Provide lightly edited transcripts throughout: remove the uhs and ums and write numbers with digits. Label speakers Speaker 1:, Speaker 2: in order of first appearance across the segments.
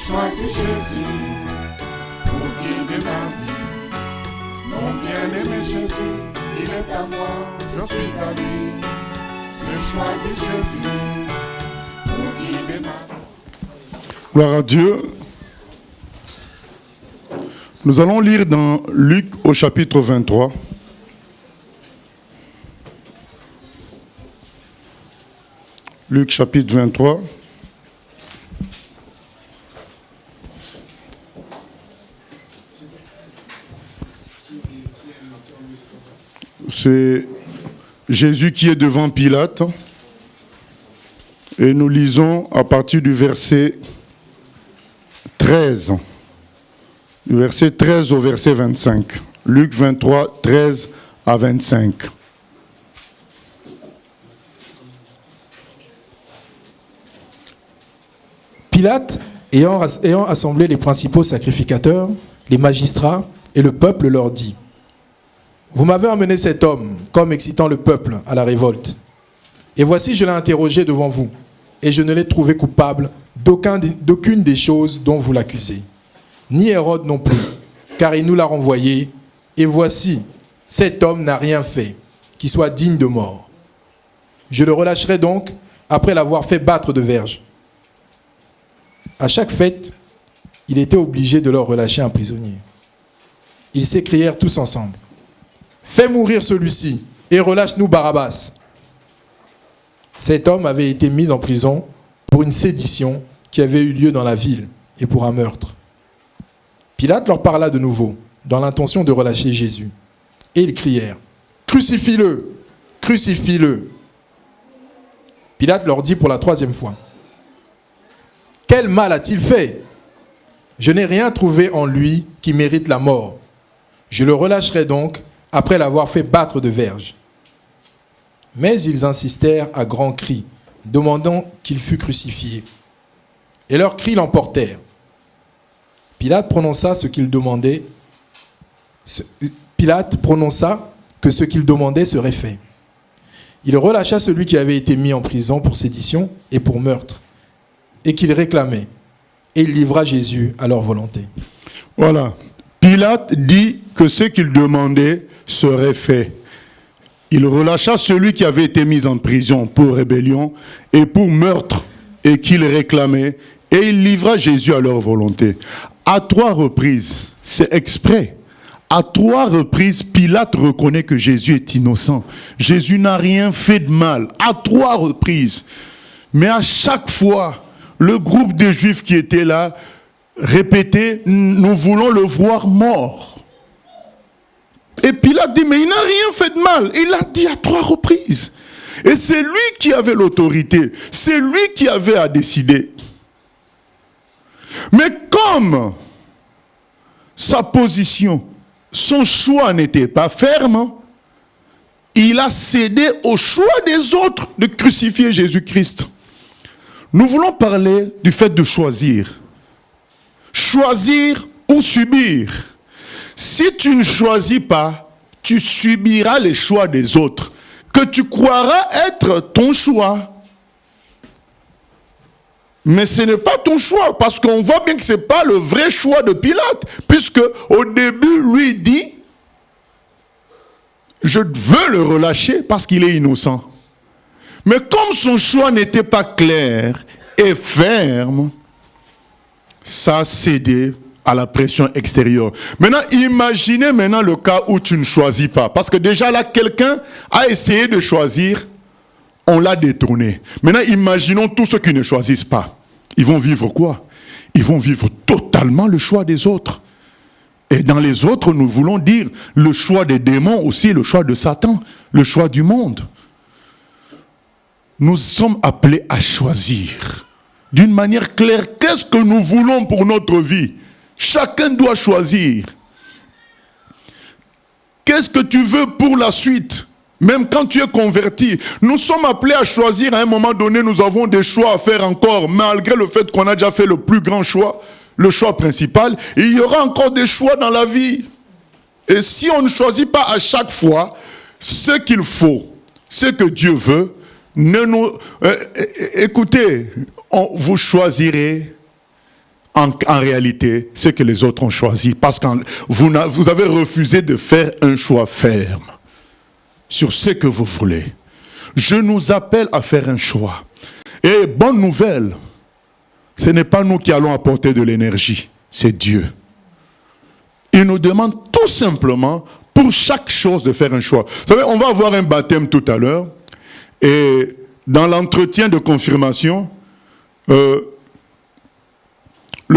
Speaker 1: choisi Jésus pour guider ma vie. Mon bien-aimé Jésus, il est à moi, je suis à lui. J'ai choisi Jésus pour guider ma vie.
Speaker 2: Gloire à Dieu. Nous allons lire dans Luc au chapitre 23. Luc chapitre 23. C'est Jésus qui est devant Pilate. Et nous lisons à partir du verset 13. Du verset 13 au verset 25. Luc 23, 13 à 25.
Speaker 3: Pilate, ayant assemblé les principaux sacrificateurs, les magistrats et le peuple, leur dit : Vous m'avez amené cet homme comme excitant le peuple à la révolte. Et voici, je l'ai interrogé devant vous, et je ne l'ai trouvé coupable d'aucune des choses dont vous l'accusez. Ni Hérode non plus, car il nous l'a renvoyé. Et voici, cet homme n'a rien fait qui soit digne de mort. Je le relâcherai donc après l'avoir fait battre de verges. À chaque fête, il était obligé de leur relâcher un prisonnier. Ils s'écrièrent tous ensemble : Fais mourir celui-ci et relâche-nous Barabbas. Cet homme avait été mis en prison pour une sédition qui avait eu lieu dans la ville et pour un meurtre. Pilate leur parla de nouveau, dans l'intention de relâcher Jésus. Et ils crièrent : Crucifie-le ! Crucifie-le ! Pilate leur dit pour la troisième fois : Quel mal a-t-il fait ? Je n'ai rien trouvé en lui qui mérite la mort. Je le relâcherai donc après l'avoir fait battre de verges. Mais ils insistèrent à grands cris, demandant qu'il fût crucifié. Et leurs cris l'emportèrent. Pilate prononça que ce qu'il demandait serait fait. Il relâcha celui qui avait été mis en prison pour sédition et pour meurtre, et qu'il réclamait, et il livra Jésus à leur volonté.
Speaker 2: Voilà. Pilate dit que ce qu'il demandait serait fait. Il relâcha celui qui avait été mis en prison pour rébellion et pour meurtre, et qu'il réclamait, et il livra Jésus à leur volonté. À 3 reprises, c'est exprès. À 3 reprises, Pilate reconnaît que Jésus est innocent. Jésus n'a rien fait de mal. À 3 reprises. Mais à chaque fois, le groupe de Juifs qui était là répétait « Nous voulons le voir mort ». Et Pilate dit « Mais il n'a rien fait de mal ». Il a dit à 3 reprises. Et c'est lui qui avait l'autorité. C'est lui qui avait à décider. Mais comme sa position, son choix n'était pas ferme, il a cédé au choix des autres de crucifier Jésus-Christ. Nous voulons parler du fait de choisir. Choisir ou subir. Si tu ne choisis pas, tu subiras les choix des autres, que tu croiras être ton choix. Mais ce n'est pas ton choix, parce qu'on voit bien que ce n'est pas le vrai choix de Pilate, puisque au début, lui dit, je veux le relâcher parce qu'il est innocent. Mais comme son choix n'était pas clair et ferme, ça a cédé à la pression extérieure. Maintenant, imaginez maintenant le cas où tu ne choisis pas. Parce que déjà là, quelqu'un a essayé de choisir, on l'a détourné. Maintenant, imaginons tous ceux qui ne choisissent pas. Ils vont vivre quoi? Ils vont vivre totalement le choix des autres. Et dans les autres, nous voulons dire le choix des démons aussi, le choix de Satan, le choix du monde. Nous sommes appelés à choisir d'une manière claire. Qu'est-ce que nous voulons pour notre vie? Chacun doit choisir. Qu'est-ce que tu veux pour la suite? Même quand tu es converti, nous sommes appelés à choisir. À un moment donné, nous avons des choix à faire encore, malgré le fait qu'on a déjà fait le plus grand choix, le choix principal. Il y aura encore des choix dans la vie. Et si on ne choisit pas à chaque fois ce qu'il faut, ce que Dieu veut, écoutez, vous choisirez en réalité, ce que les autres ont choisi. Parce que vous avez refusé de faire un choix ferme sur ce que vous voulez. Je nous appelle à faire un choix. Et bonne nouvelle, ce n'est pas nous qui allons apporter de l'énergie, c'est Dieu. Il nous demande tout simplement, pour chaque chose, de faire un choix. Vous savez, on va avoir un baptême tout à l'heure. Et dans l'entretien de confirmation, le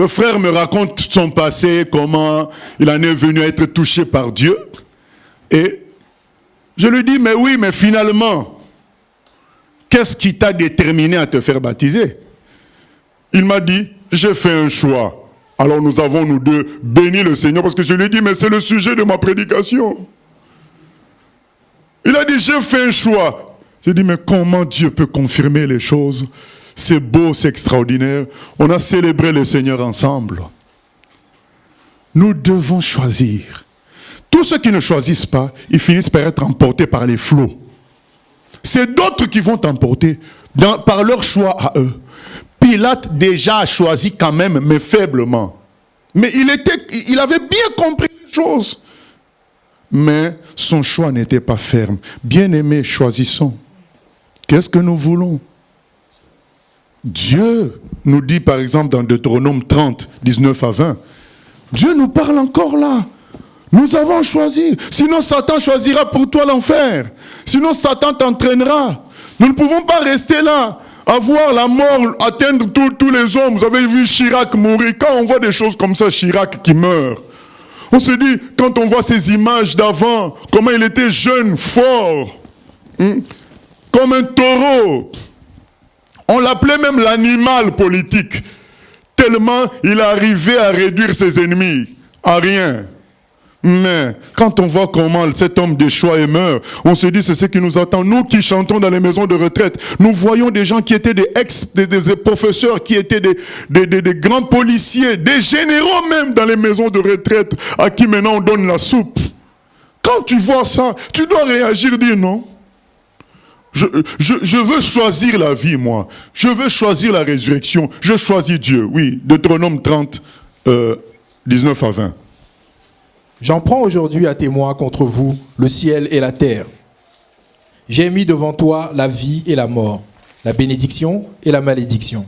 Speaker 2: frère me raconte son passé, comment il en est venu à être touché par Dieu. Et je lui dis, mais oui, mais finalement, qu'est-ce qui t'a déterminé à te faire baptiser? Il m'a dit, j'ai fait un choix. Alors nous avons, nous deux, béni le Seigneur, parce que je lui ai dit, mais c'est le sujet de ma prédication. Il a dit, j'ai fait un choix. J'ai dit, mais comment Dieu peut confirmer les choses? C'est beau, c'est extraordinaire. On a célébré le Seigneur ensemble. Nous devons choisir. Tous ceux qui ne choisissent pas, ils finissent par être emportés par les flots. C'est d'autres qui vont t'emporter par leur choix à eux. Pilate déjà a choisi quand même, mais faiblement. Mais il avait bien compris les choses. Mais son choix n'était pas ferme. Bien-aimés, choisissons. Qu'est-ce que nous voulons? Dieu nous dit par exemple dans Deutéronome 30, 19 à 20, Dieu nous parle encore là. Nous avons choisi. Sinon Satan choisira pour toi l'enfer. Sinon Satan t'entraînera. Nous ne pouvons pas rester là, à voir la mort atteindre tous les hommes. Vous avez vu Chirac mourir. Quand on voit des choses comme ça, Chirac qui meurt, on se dit, quand on voit ces images d'avant, comment il était jeune, fort, comme un taureau. On l'appelait même l'animal politique, tellement il arrivait à réduire ses ennemis à rien. Mais quand on voit comment cet homme déchoit et meurt, on se dit c'est ce qui nous attend. Nous qui chantons dans les maisons de retraite, nous voyons des gens qui étaient des professeurs, qui étaient des grands policiers, des généraux même dans les maisons de retraite, à qui maintenant on donne la soupe. Quand tu vois ça, tu dois réagir, dire non. Je veux choisir la vie, moi. Je veux choisir la résurrection. Je choisis Dieu. Oui, Deutéronome 30, 19 à 20.
Speaker 3: J'en prends aujourd'hui à témoin contre vous le ciel et la terre. J'ai mis devant toi la vie et la mort, la bénédiction et la malédiction.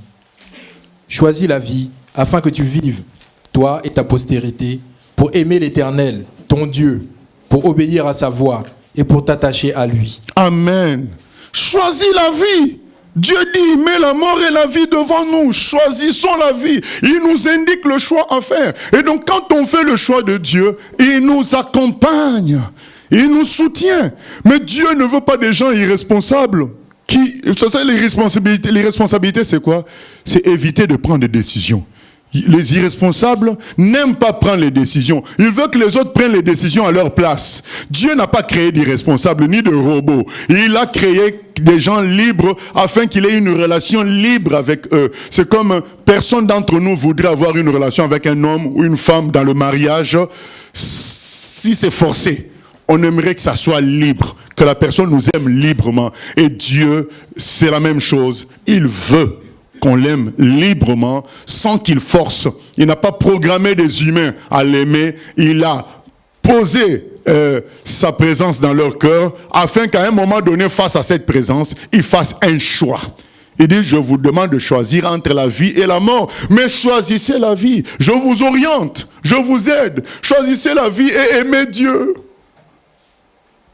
Speaker 3: Choisis la vie afin que tu vives, toi et ta postérité, pour aimer l'Éternel, ton Dieu, pour obéir à sa voix et pour t'attacher à lui.
Speaker 2: Amen. Choisis la vie. Dieu dit, mets la mort et la vie devant nous. Choisissons la vie. Il nous indique le choix à faire. Et donc, quand on fait le choix de Dieu, il nous accompagne. Il nous soutient. Mais Dieu ne veut pas des gens irresponsables. Les responsabilités, c'est quoi? C'est éviter de prendre des décisions. Les irresponsables n'aiment pas prendre les décisions. Ils veulent que les autres prennent les décisions à leur place. Dieu n'a pas créé d'irresponsables ni de robots. Il a créé des gens libres afin qu'il ait une relation libre avec eux. C'est comme personne d'entre nous voudrait avoir une relation avec un homme ou une femme dans le mariage si c'est forcé. On aimerait que ça soit libre, que la personne nous aime librement. Et Dieu, c'est la même chose. Il veut qu'on l'aime librement, sans qu'il force. Il n'a pas programmé des humains à l'aimer. Il a posé sa présence dans leur cœur, afin qu'à un moment donné, face à cette présence, ils fassent un choix. Il dit, je vous demande de choisir entre la vie et la mort. Mais choisissez la vie. Je vous oriente. Je vous aide. Choisissez la vie et aimez Dieu.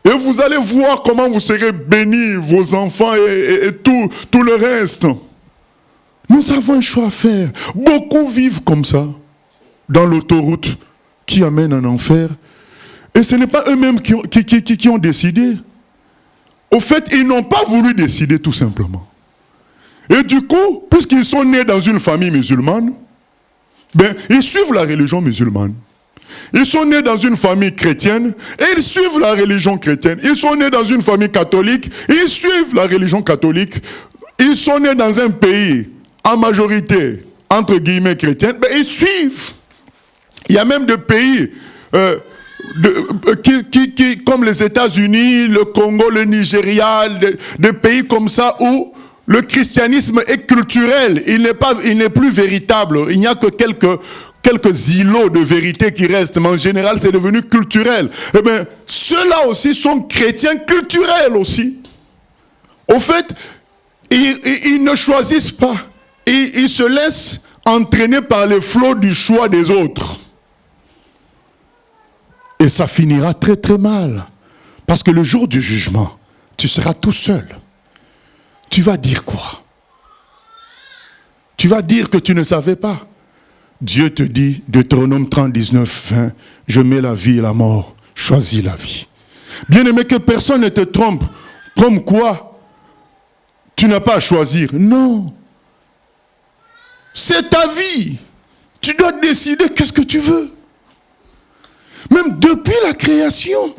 Speaker 2: Et vous allez voir comment vous serez bénis, vos enfants et tout le reste. Nous avons un choix à faire. Beaucoup vivent comme ça, dans l'autoroute qui amène en enfer. Et ce n'est pas eux-mêmes qui ont décidé. Au fait, ils n'ont pas voulu décider tout simplement. Et du coup, puisqu'ils sont nés dans une famille musulmane, ils suivent la religion musulmane. Ils sont nés dans une famille chrétienne et ils suivent la religion chrétienne. Ils sont nés dans une famille catholique et ils suivent la religion catholique. Ils sont nés dans un pays en majorité, entre guillemets, chrétienne, ils suivent. Il y a même des pays comme les États-Unis, le Congo, le Nigeria, des pays comme ça où le christianisme est culturel, il n'est plus véritable. Il n'y a que quelques îlots de vérité qui restent, mais en général, c'est devenu culturel. Eh bien, ceux-là aussi sont chrétiens culturels aussi. Au fait, ils ne choisissent pas. Ils se laissent entraîner par les flots du choix des autres. Et ça finira très très mal. Parce que le jour du jugement, tu seras tout seul. Tu vas dire quoi? Tu vas dire que tu ne savais pas. Dieu te dit, Deutéronome 30, 19, 20, je mets la vie et la mort, choisis la vie. Bien-aimé, que personne ne te trompe, comme quoi tu n'as pas à choisir. Non. C'est ta vie. Tu dois décider qu'est-ce que tu veux. Même depuis la création,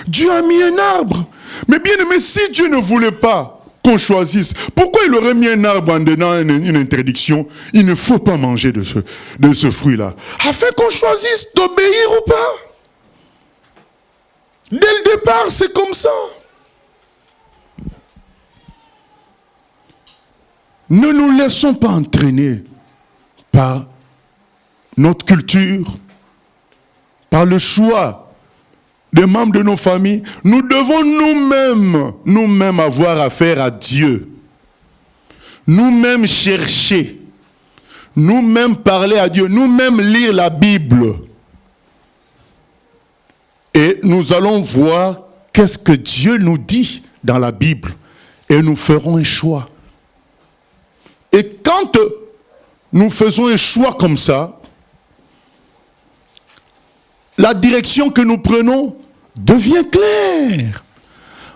Speaker 2: Dieu a mis un arbre. Mais bien aimé, si Dieu ne voulait pas qu'on choisisse, pourquoi il aurait mis un arbre en donnant une interdiction? Il ne faut pas manger de ce fruit-là. Afin qu'on choisisse d'obéir ou pas. Dès le départ, c'est comme ça. Ne nous laissons pas entraîner par notre culture, par le choix des membres de nos familles. Nous devons nous-mêmes avoir affaire à Dieu. Nous-mêmes chercher. Nous-mêmes parler à Dieu. Nous-mêmes lire la Bible. Et nous allons voir qu'est-ce que Dieu nous dit dans la Bible. Et nous ferons un choix. Et quand nous faisons un choix comme ça, la direction que nous prenons devient claire.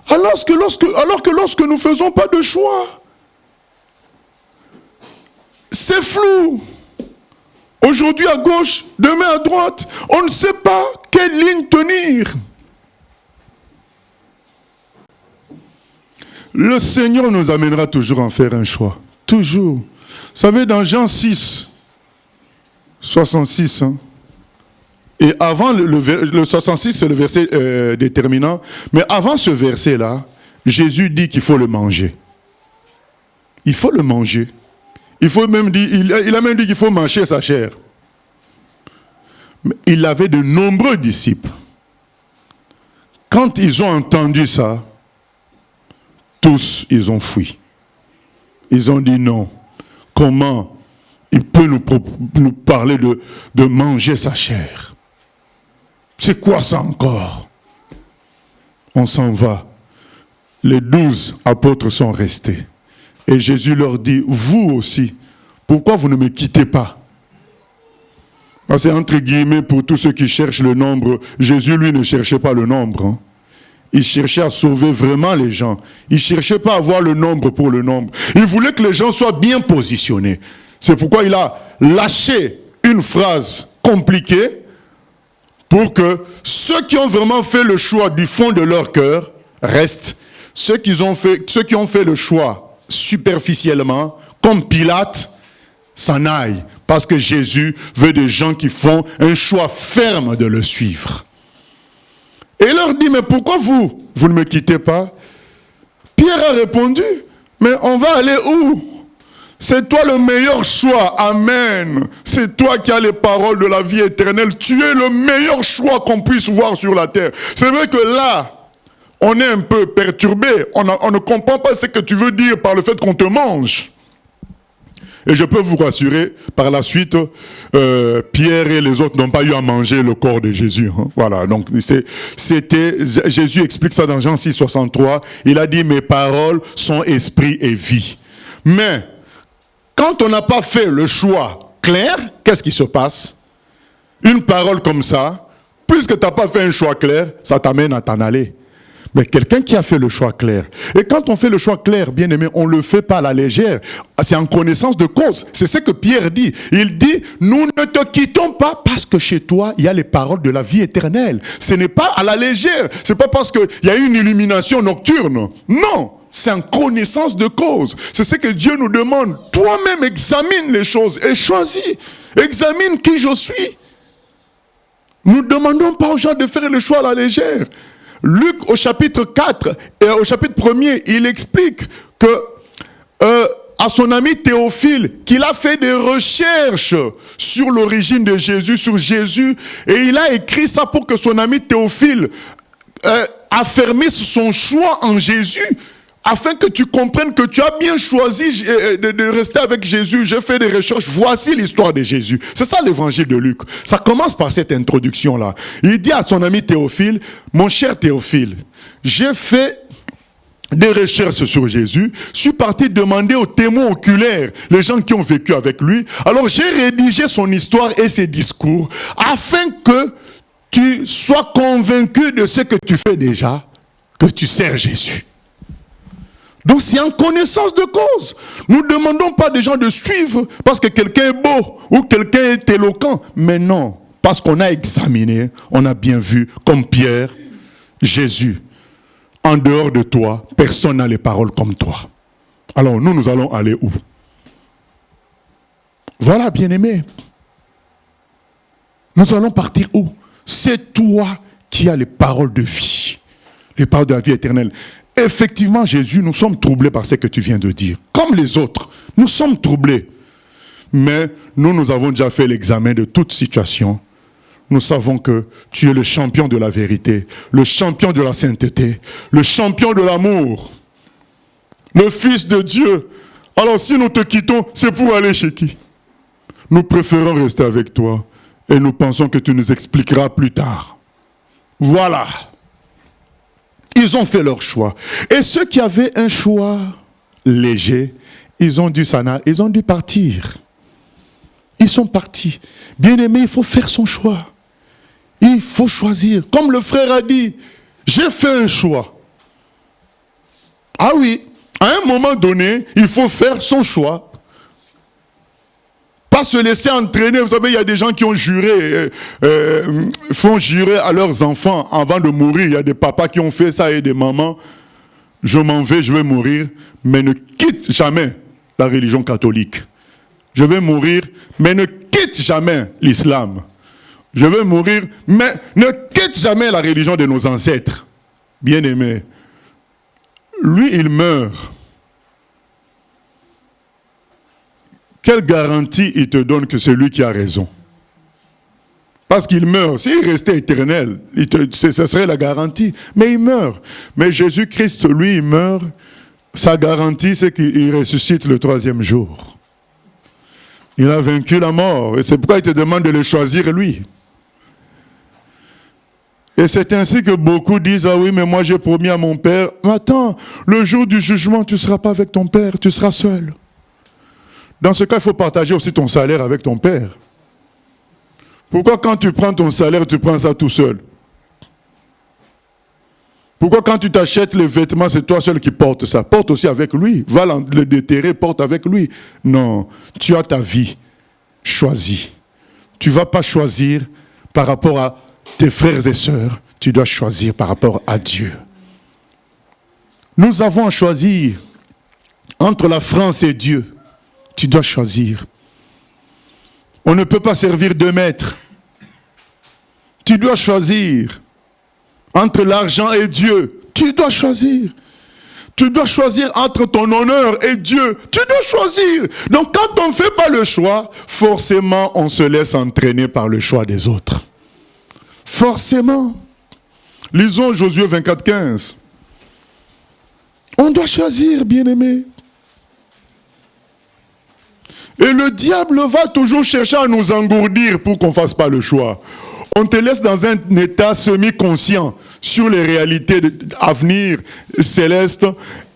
Speaker 2: Alors que lorsque nous ne faisons pas de choix, c'est flou. Aujourd'hui à gauche, demain à droite, on ne sait pas quelle ligne tenir. Le Seigneur nous amènera toujours à faire un choix. Toujours. Vous savez, dans Jean 6, 66, et avant le 66, c'est le verset déterminant, mais avant ce verset-là, Jésus dit qu'il faut le manger. Il faut le manger. Il a même dit qu'il faut manger sa chair. Mais il avait de nombreux disciples. Quand ils ont entendu ça, tous, ils ont fui. Ils ont dit non. Comment il peut nous parler de manger sa chair? C'est quoi ça encore? On s'en va. Les 12 apôtres sont restés. Et Jésus leur dit, vous aussi, pourquoi vous ne me quittez pas? C'est entre guillemets pour tous ceux qui cherchent le nombre. Jésus, lui, ne cherchait pas le nombre. Il cherchait à sauver vraiment les gens. Il ne cherchait pas à avoir le nombre pour le nombre. Il voulait que les gens soient bien positionnés. C'est pourquoi il a lâché une phrase compliquée pour que ceux qui ont vraiment fait le choix du fond de leur cœur restent. Ceux qui ont fait le choix superficiellement, comme Pilate, s'en aillent. Parce que Jésus veut des gens qui font un choix ferme de le suivre. Et il leur dit, mais pourquoi vous ne me quittez pas? Pierre a répondu, mais on va aller où? C'est toi le meilleur choix, amen. C'est toi qui as les paroles de la vie éternelle. Tu es le meilleur choix qu'on puisse voir sur la terre. C'est vrai que là, on est un peu perturbé. On ne comprend pas ce que tu veux dire par le fait qu'on te mange. Et je peux vous rassurer, par la suite, Pierre et les autres n'ont pas eu à manger le corps de Jésus. Voilà, donc Jésus explique ça dans Jean 6, 63. Il a dit, mes paroles sont esprit et vie. Mais, quand on n'a pas fait le choix clair, qu'est-ce qui se passe? Une parole comme ça, puisque tu n'as pas fait un choix clair, ça t'amène à t'en aller. Mais quelqu'un qui a fait le choix clair. Et quand on fait le choix clair, bien aimé, on ne le fait pas à la légère. C'est en connaissance de cause. C'est ce que Pierre dit. Il dit, nous ne te quittons pas parce que chez toi, il y a les paroles de la vie éternelle. Ce n'est pas à la légère. Ce n'est pas parce qu'il y a une illumination nocturne. Non, c'est en connaissance de cause. C'est ce que Dieu nous demande. Toi-même, examine les choses et choisis. Examine qui je suis. Nous ne demandons pas aux gens de faire le choix à la légère. Luc au chapitre 4 et au chapitre 1er, il explique que à son ami Théophile qu'il a fait des recherches sur l'origine de Jésus, sur Jésus, et il a écrit ça pour que son ami Théophile affermisse son choix en Jésus, afin que tu comprennes que tu as bien choisi de rester avec Jésus. J'ai fait des recherches, voici l'histoire de Jésus. C'est ça l'évangile de Luc. Ça commence par cette introduction-là. Il dit à son ami Théophile, mon cher Théophile, j'ai fait des recherches sur Jésus, je suis parti demander aux témoins oculaires, les gens qui ont vécu avec lui. Alors j'ai rédigé son histoire et ses discours afin que tu sois convaincu de ce que tu fais déjà, que tu sers Jésus. Donc c'est en connaissance de cause. Nous ne demandons pas des gens de suivre parce que quelqu'un est beau ou quelqu'un est éloquent, mais non, parce qu'on a examiné, on a bien vu, comme Pierre, Jésus. En dehors de toi, personne n'a les paroles comme toi. Alors nous allons aller où? Voilà, bien-aimés. Nous allons partir où? C'est toi qui as les paroles de vie. Les paroles de la vie éternelle. Effectivement, Jésus, nous sommes troublés par ce que tu viens de dire. Comme les autres, nous sommes troublés. Mais nous avons déjà fait l'examen de toute situation. Nous savons que tu es le champion de la vérité, le champion de la sainteté, le champion de l'amour, le Fils de Dieu. Alors si nous te quittons, c'est pour aller chez qui? Nous préférons rester avec toi et nous pensons que tu nous expliqueras plus tard. Voilà. Ils ont fait leur choix. Et ceux qui avaient un choix léger, ils ont dû partir. Ils sont partis. Bien-aimé, il faut faire son choix. Il faut choisir. Comme le frère a dit, j'ai fait un choix. Ah oui, à un moment donné, il faut faire son choix. Pas se laisser entraîner. Vous savez, il y a des gens qui ont juré, font jurer à leurs enfants avant de mourir. Il y a des papas qui ont fait ça et des mamans. Je m'en vais, je vais mourir, mais ne quitte jamais la religion catholique. Je vais mourir, mais ne quitte jamais l'islam. Je vais mourir, mais ne quitte jamais la religion de nos ancêtres. Bien-aimé, lui, il meurt. Quelle garantie il te donne que c'est lui qui a raison? Parce qu'il meurt. S'il restait éternel, ce serait la garantie. Mais il meurt. Mais Jésus-Christ, lui, il meurt. Sa garantie, c'est qu'il ressuscite le 3e jour. Il a vaincu la mort. Et c'est pourquoi il te demande de le choisir, lui. Et c'est ainsi que beaucoup disent, ah oui, mais moi j'ai promis à mon père. Mais attends, le jour du jugement, tu ne seras pas avec ton père, tu seras seul. Dans ce cas, il faut partager aussi ton salaire avec ton père. Pourquoi quand tu prends ton salaire, tu prends ça tout seul? Pourquoi quand tu t'achètes les vêtements, c'est toi seul qui portes ça? Porte aussi avec lui. Va le déterrer, porte avec lui. Non, tu as ta vie. Choisis. Tu ne vas pas choisir par rapport à tes frères et sœurs. Tu dois choisir par rapport à Dieu. Nous avons à choisir entre la France et Dieu. Tu dois choisir. On ne peut pas servir 2 maîtres. Tu dois choisir. Entre l'argent et Dieu, tu dois choisir. Tu dois choisir entre ton honneur et Dieu. Tu dois choisir. Donc quand on ne fait pas le choix, forcément on se laisse entraîner par le choix des autres. Forcément. Lisons Josué 24, 15. On doit choisir, bien-aimé. Et le diable va toujours chercher à nous engourdir pour qu'on ne fasse pas le choix. On te laisse dans un état semi-conscient sur les réalités à venir célestes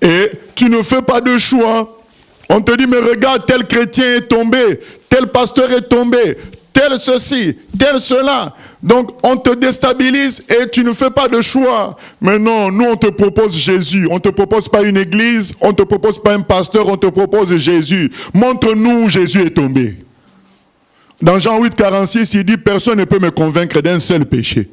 Speaker 2: et tu ne fais pas de choix. On te dit, mais regarde, tel chrétien est tombé, tel pasteur est tombé, tel ceci, tel cela. Donc on te déstabilise et tu ne fais pas de choix. Mais non, nous on te propose Jésus. On ne te propose pas une église, on ne te propose pas un pasteur, on te propose Jésus. Montre-nous où Jésus est tombé. Dans Jean 8, 46, il dit, personne ne peut me convaincre d'un seul péché.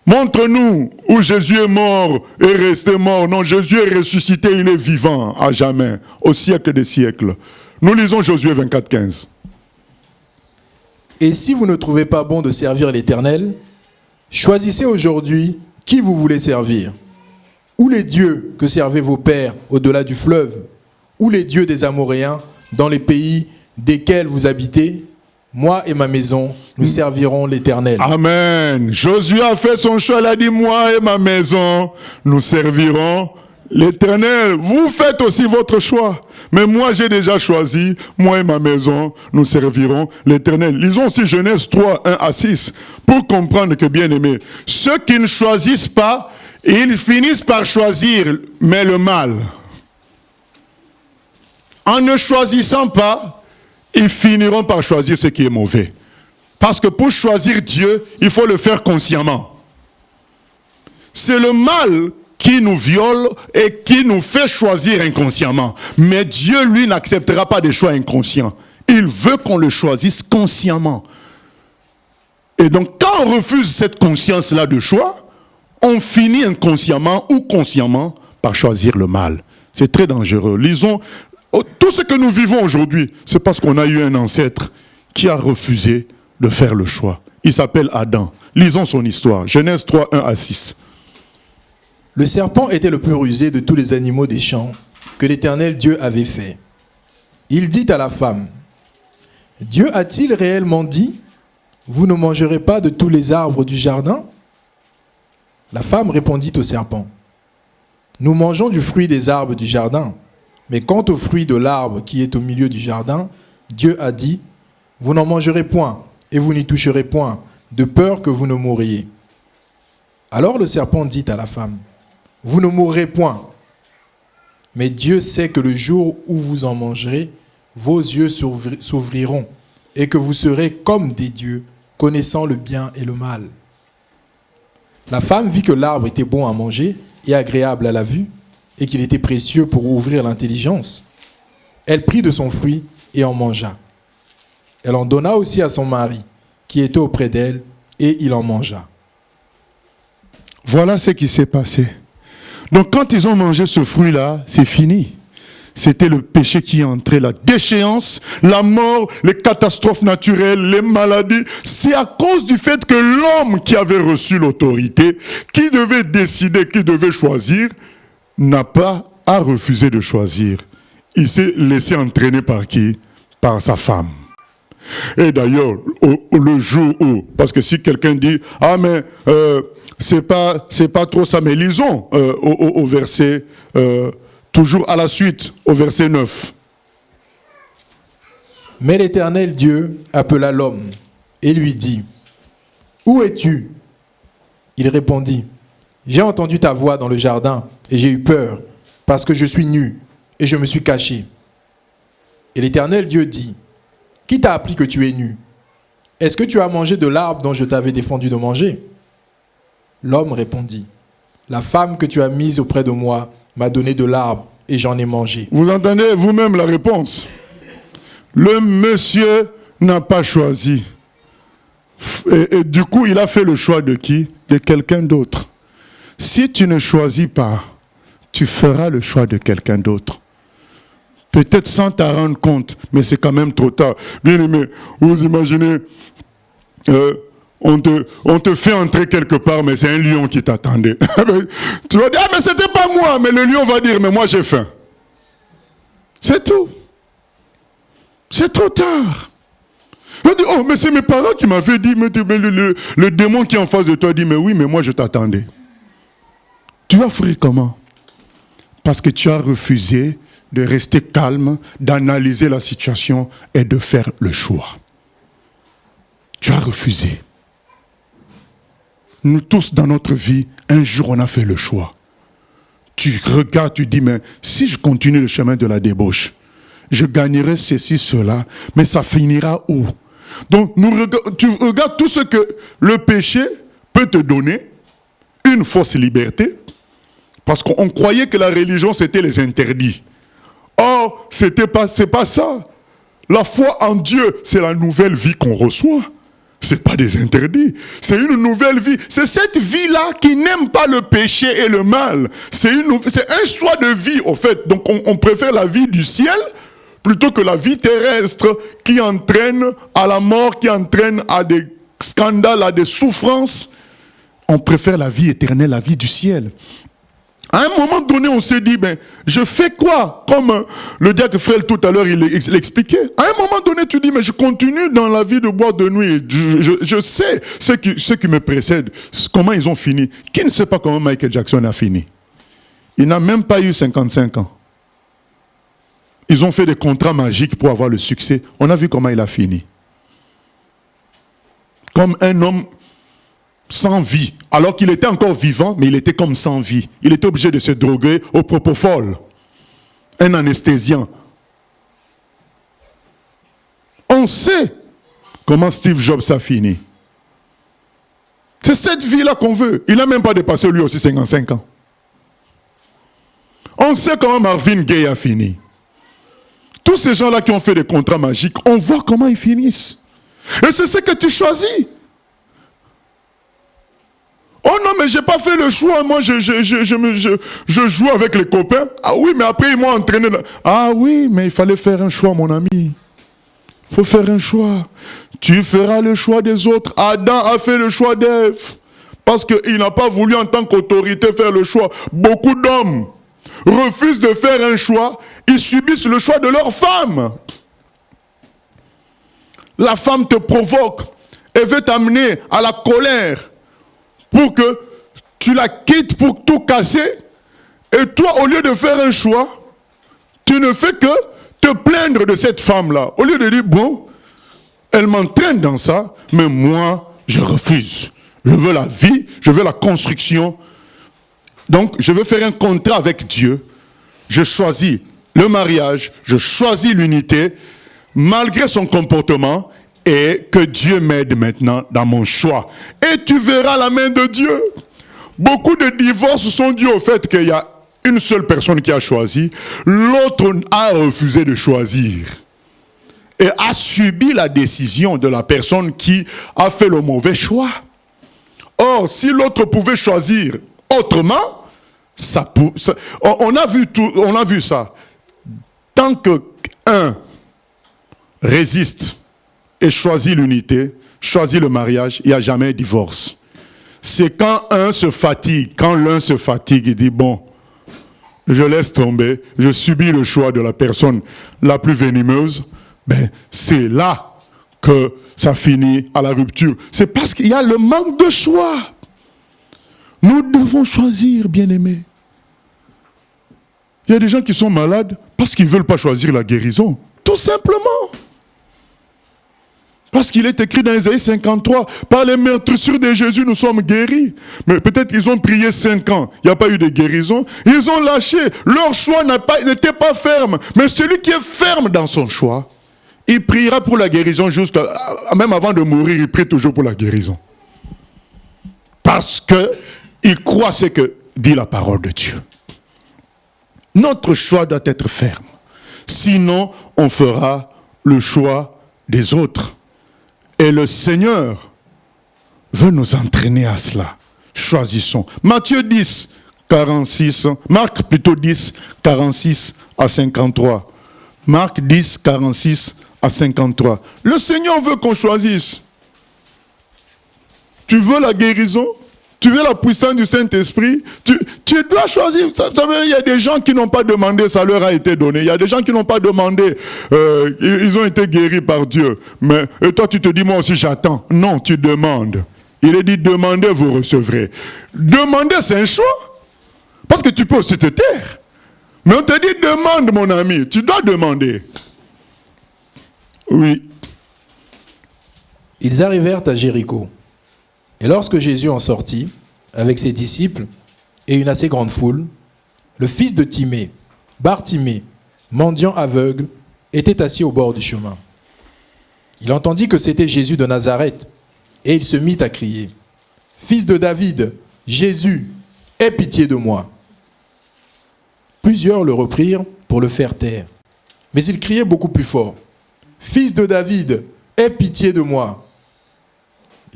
Speaker 2: Montre-nous où Jésus est mort et resté mort. Non, Jésus est ressuscité, il est vivant à jamais, au siècle des siècles. Nous lisons Josué 24, 15.
Speaker 3: Et si vous ne trouvez pas bon de servir l'Éternel, choisissez aujourd'hui qui vous voulez servir. Ou les dieux que servaient vos pères au-delà du fleuve, ou les dieux des Amoréens dans les pays desquels vous habitez? Moi et ma maison, nous servirons l'Éternel.
Speaker 2: Amen. Josué a fait son choix, il a dit, moi et ma maison, nous servirons l'Éternel. Vous faites aussi votre choix. Mais moi, j'ai déjà choisi, moi et ma maison, nous servirons l'Éternel. Lisons aussi Genèse 3, 1 à 6, pour comprendre que, bien aimé, ceux qui ne choisissent pas, ils finissent par choisir, mais le mal. En ne choisissant pas, ils finiront par choisir ce qui est mauvais. Parce que pour choisir Dieu, il faut le faire consciemment. C'est le mal qui nous viole et qui nous fait choisir inconsciemment. Mais Dieu, lui, n'acceptera pas des choix inconscients. Il veut qu'on le choisisse consciemment. Et donc, quand on refuse cette conscience-là de choix, on finit inconsciemment ou consciemment par choisir le mal. C'est très dangereux. Lisons, tout ce que nous vivons aujourd'hui, c'est parce qu'on a eu un ancêtre qui a refusé de faire le choix. Il s'appelle Adam. Lisons son histoire. Genèse 3, 1 à 6.
Speaker 3: Le serpent était le plus rusé de tous les animaux des champs que l'Éternel Dieu avait fait. Il dit à la femme, « Dieu a-t-il réellement dit, vous ne mangerez pas de tous les arbres du jardin ?» La femme répondit au serpent, « Nous mangeons du fruit des arbres du jardin, mais quant au fruit de l'arbre qui est au milieu du jardin, Dieu a dit, vous n'en mangerez point et vous n'y toucherez point, de peur que vous ne mouriez. » Alors le serpent dit à la femme, « Vous ne mourrez point, mais Dieu sait que le jour où vous en mangerez, vos yeux s'ouvriront et que vous serez comme des dieux, connaissant le bien et le mal. » La femme vit que l'arbre était bon à manger et agréable à la vue, et qu'il était précieux pour ouvrir l'intelligence. Elle prit de son fruit et en mangea. Elle en donna aussi à son mari, qui était auprès d'elle, et il en mangea.
Speaker 2: Voilà ce qui s'est passé. Donc quand ils ont mangé ce fruit-là, c'est fini. C'était le péché qui est entré, la déchéance, la mort, les catastrophes naturelles, les maladies. C'est à cause du fait que l'homme qui avait reçu l'autorité, qui devait décider, qui devait choisir, n'a pas à refuser de choisir. Il s'est laissé entraîner par qui? Par sa femme. Et d'ailleurs, le jour où, parce que si quelqu'un dit, ah mais c'est pas trop ça, mais lisons au verset, toujours à la suite, au verset 9.
Speaker 3: Mais l'Éternel Dieu appela l'homme et lui dit, où es-tu? Il répondit, j'ai entendu ta voix dans le jardin et j'ai eu peur parce que je suis nu et je me suis caché. Et l'Éternel Dieu dit, qui t'a appris que tu es nu? Est-ce que tu as mangé de l'arbre dont je t'avais défendu de manger? L'homme répondit, la femme que tu as mise auprès de moi m'a donné de l'arbre et j'en ai mangé.
Speaker 2: Vous entendez vous-même la réponse. Le monsieur n'a pas choisi. Et du coup, il a fait le choix de qui? De quelqu'un d'autre. Si tu ne choisis pas, tu feras le choix de quelqu'un d'autre. Peut-être sans t'en rendre compte, mais c'est quand même trop tard. Bien aimé, vous imaginez, on te fait entrer quelque part, mais c'est un lion qui t'attendait. Tu vas dire, ah mais c'était pas moi, mais le lion va dire, mais moi j'ai faim. C'est tout. C'est trop tard. On dit, oh mais c'est mes parents qui m'avaient dit, mais le démon qui est en face de toi dit, mais oui, mais moi je t'attendais. Tu vas fuir comment? Parce que tu as refusé de rester calme, d'analyser la situation et de faire le choix. Tu as refusé. Nous tous dans notre vie, un jour on a fait le choix. Tu regardes, tu dis, mais si je continue le chemin de la débauche, je gagnerai ceci, cela, mais ça finira où? Donc tu regardes tout ce que le péché peut te donner, une fausse liberté, parce qu'on croyait que la religion c'était les interdits. Or, c'est pas ça. La foi en Dieu, c'est la nouvelle vie qu'on reçoit. C'est pas des interdits. C'est une nouvelle vie. C'est cette vie-là qui n'aime pas le péché et le mal. C'est un choix de vie, au fait. Donc, on préfère la vie du ciel plutôt que la vie terrestre qui entraîne à la mort, qui entraîne à des scandales, à des souffrances. On préfère la vie éternelle, la vie du ciel. À un moment donné, on s'est dit, ben, je fais quoi? Comme le diacre Frère tout à l'heure, il l'expliquait. À un moment donné, tu dis, mais je continue dans la vie de boîte de nuit. Je sais ceux qui me précèdent, comment ils ont fini. Qui ne sait pas comment Michael Jackson a fini? Il n'a même pas eu 55 ans. Ils ont fait des contrats magiques pour avoir le succès. On a vu comment il a fini. Comme un homme sans vie, alors qu'il était encore vivant, mais il était comme sans vie. Il était obligé de se droguer au propofol, un anesthésien. On sait comment Steve Jobs a fini. C'est cette vie-là qu'on veut. Il n'a même pas dépassé lui aussi 55 ans. On sait comment Marvin Gaye a fini. Tous ces gens-là qui ont fait des contrats magiques, on voit comment ils finissent. Et c'est ce que tu choisis. Oh non, mais j'ai pas fait le choix. Moi, je joue avec les copains. Ah oui, mais après, ils m'ont entraîné. Ah oui, mais il fallait faire un choix, mon ami. Il faut faire un choix. Tu feras le choix des autres. Adam a fait le choix d'Ève. Parce qu'il n'a pas voulu, en tant qu'autorité, faire le choix. Beaucoup d'hommes refusent de faire un choix. Ils subissent le choix de leur femme. La femme te provoque et veut t'amener à la colère pour que tu la quittes pour tout casser. Et toi, au lieu de faire un choix, tu ne fais que te plaindre de cette femme-là. Au lieu de dire, bon, elle m'entraîne dans ça, mais moi, je refuse. Je veux la vie, je veux la construction. Donc, je veux faire un contrat avec Dieu. Je choisis le mariage, je choisis l'unité, malgré son comportement, et que Dieu m'aide maintenant dans mon choix. Et tu verras la main de Dieu. Beaucoup de divorces sont dus au fait qu'il y a une seule personne qui a choisi, l'autre a refusé de choisir. Et a subi la décision de la personne qui a fait le mauvais choix. Or, si l'autre pouvait choisir autrement, on a vu ça. Tant qu'un résiste et choisit l'unité, choisit le mariage, il n'y a jamais de divorce. C'est quand un se fatigue, quand l'un se fatigue, il dit, bon, je laisse tomber, je subis le choix de la personne la plus venimeuse, ben, c'est là que ça finit à la rupture. C'est parce qu'il y a le manque de choix. Nous devons choisir, bien-aimés. Il y a des gens qui sont malades parce qu'ils ne veulent pas choisir la guérison. Tout simplement. Parce qu'il est écrit dans Ésaïe 53, par les meurtrissures de Jésus, nous sommes guéris. Mais peut-être qu'ils ont prié 5 ans, il n'y a pas eu de guérison. Ils ont lâché, leur choix n'était pas ferme. Mais celui qui est ferme dans son choix, il priera pour la guérison même avant de mourir, il prie toujours pour la guérison. Parce qu'il croit ce que dit la parole de Dieu. Notre choix doit être ferme. Sinon, on fera le choix des autres. Et le Seigneur veut nous entraîner à cela. Choisissons. Matthieu 10, 46, Marc plutôt 10, 46 à 53. Marc 10, 46 à 53. Le Seigneur veut qu'on choisisse. Tu veux la guérison? Tu veux la puissance du Saint-Esprit? Tu dois choisir. Vous savez, il y a des gens qui n'ont pas demandé, ça leur a été donné. Il y a des gens qui n'ont pas demandé, ils ont été guéris par Dieu. Et toi, tu te dis, moi aussi, j'attends. Non, tu demandes. Il est dit, demandez, vous recevrez. Demander, c'est un choix. Parce que tu peux aussi te taire. Mais on te dit, demande, mon ami. Tu dois demander. Oui.
Speaker 3: Ils arrivèrent à Jéricho. Et lorsque Jésus en sortit, avec ses disciples et une assez grande foule, le fils de Timée, Bartimée, mendiant aveugle, était assis au bord du chemin. Il entendit que c'était Jésus de Nazareth, et il se mit à crier, « Fils de David, Jésus, aie pitié de moi !» Plusieurs le reprirent pour le faire taire. Mais il criait beaucoup plus fort, « Fils de David, aie pitié de moi !»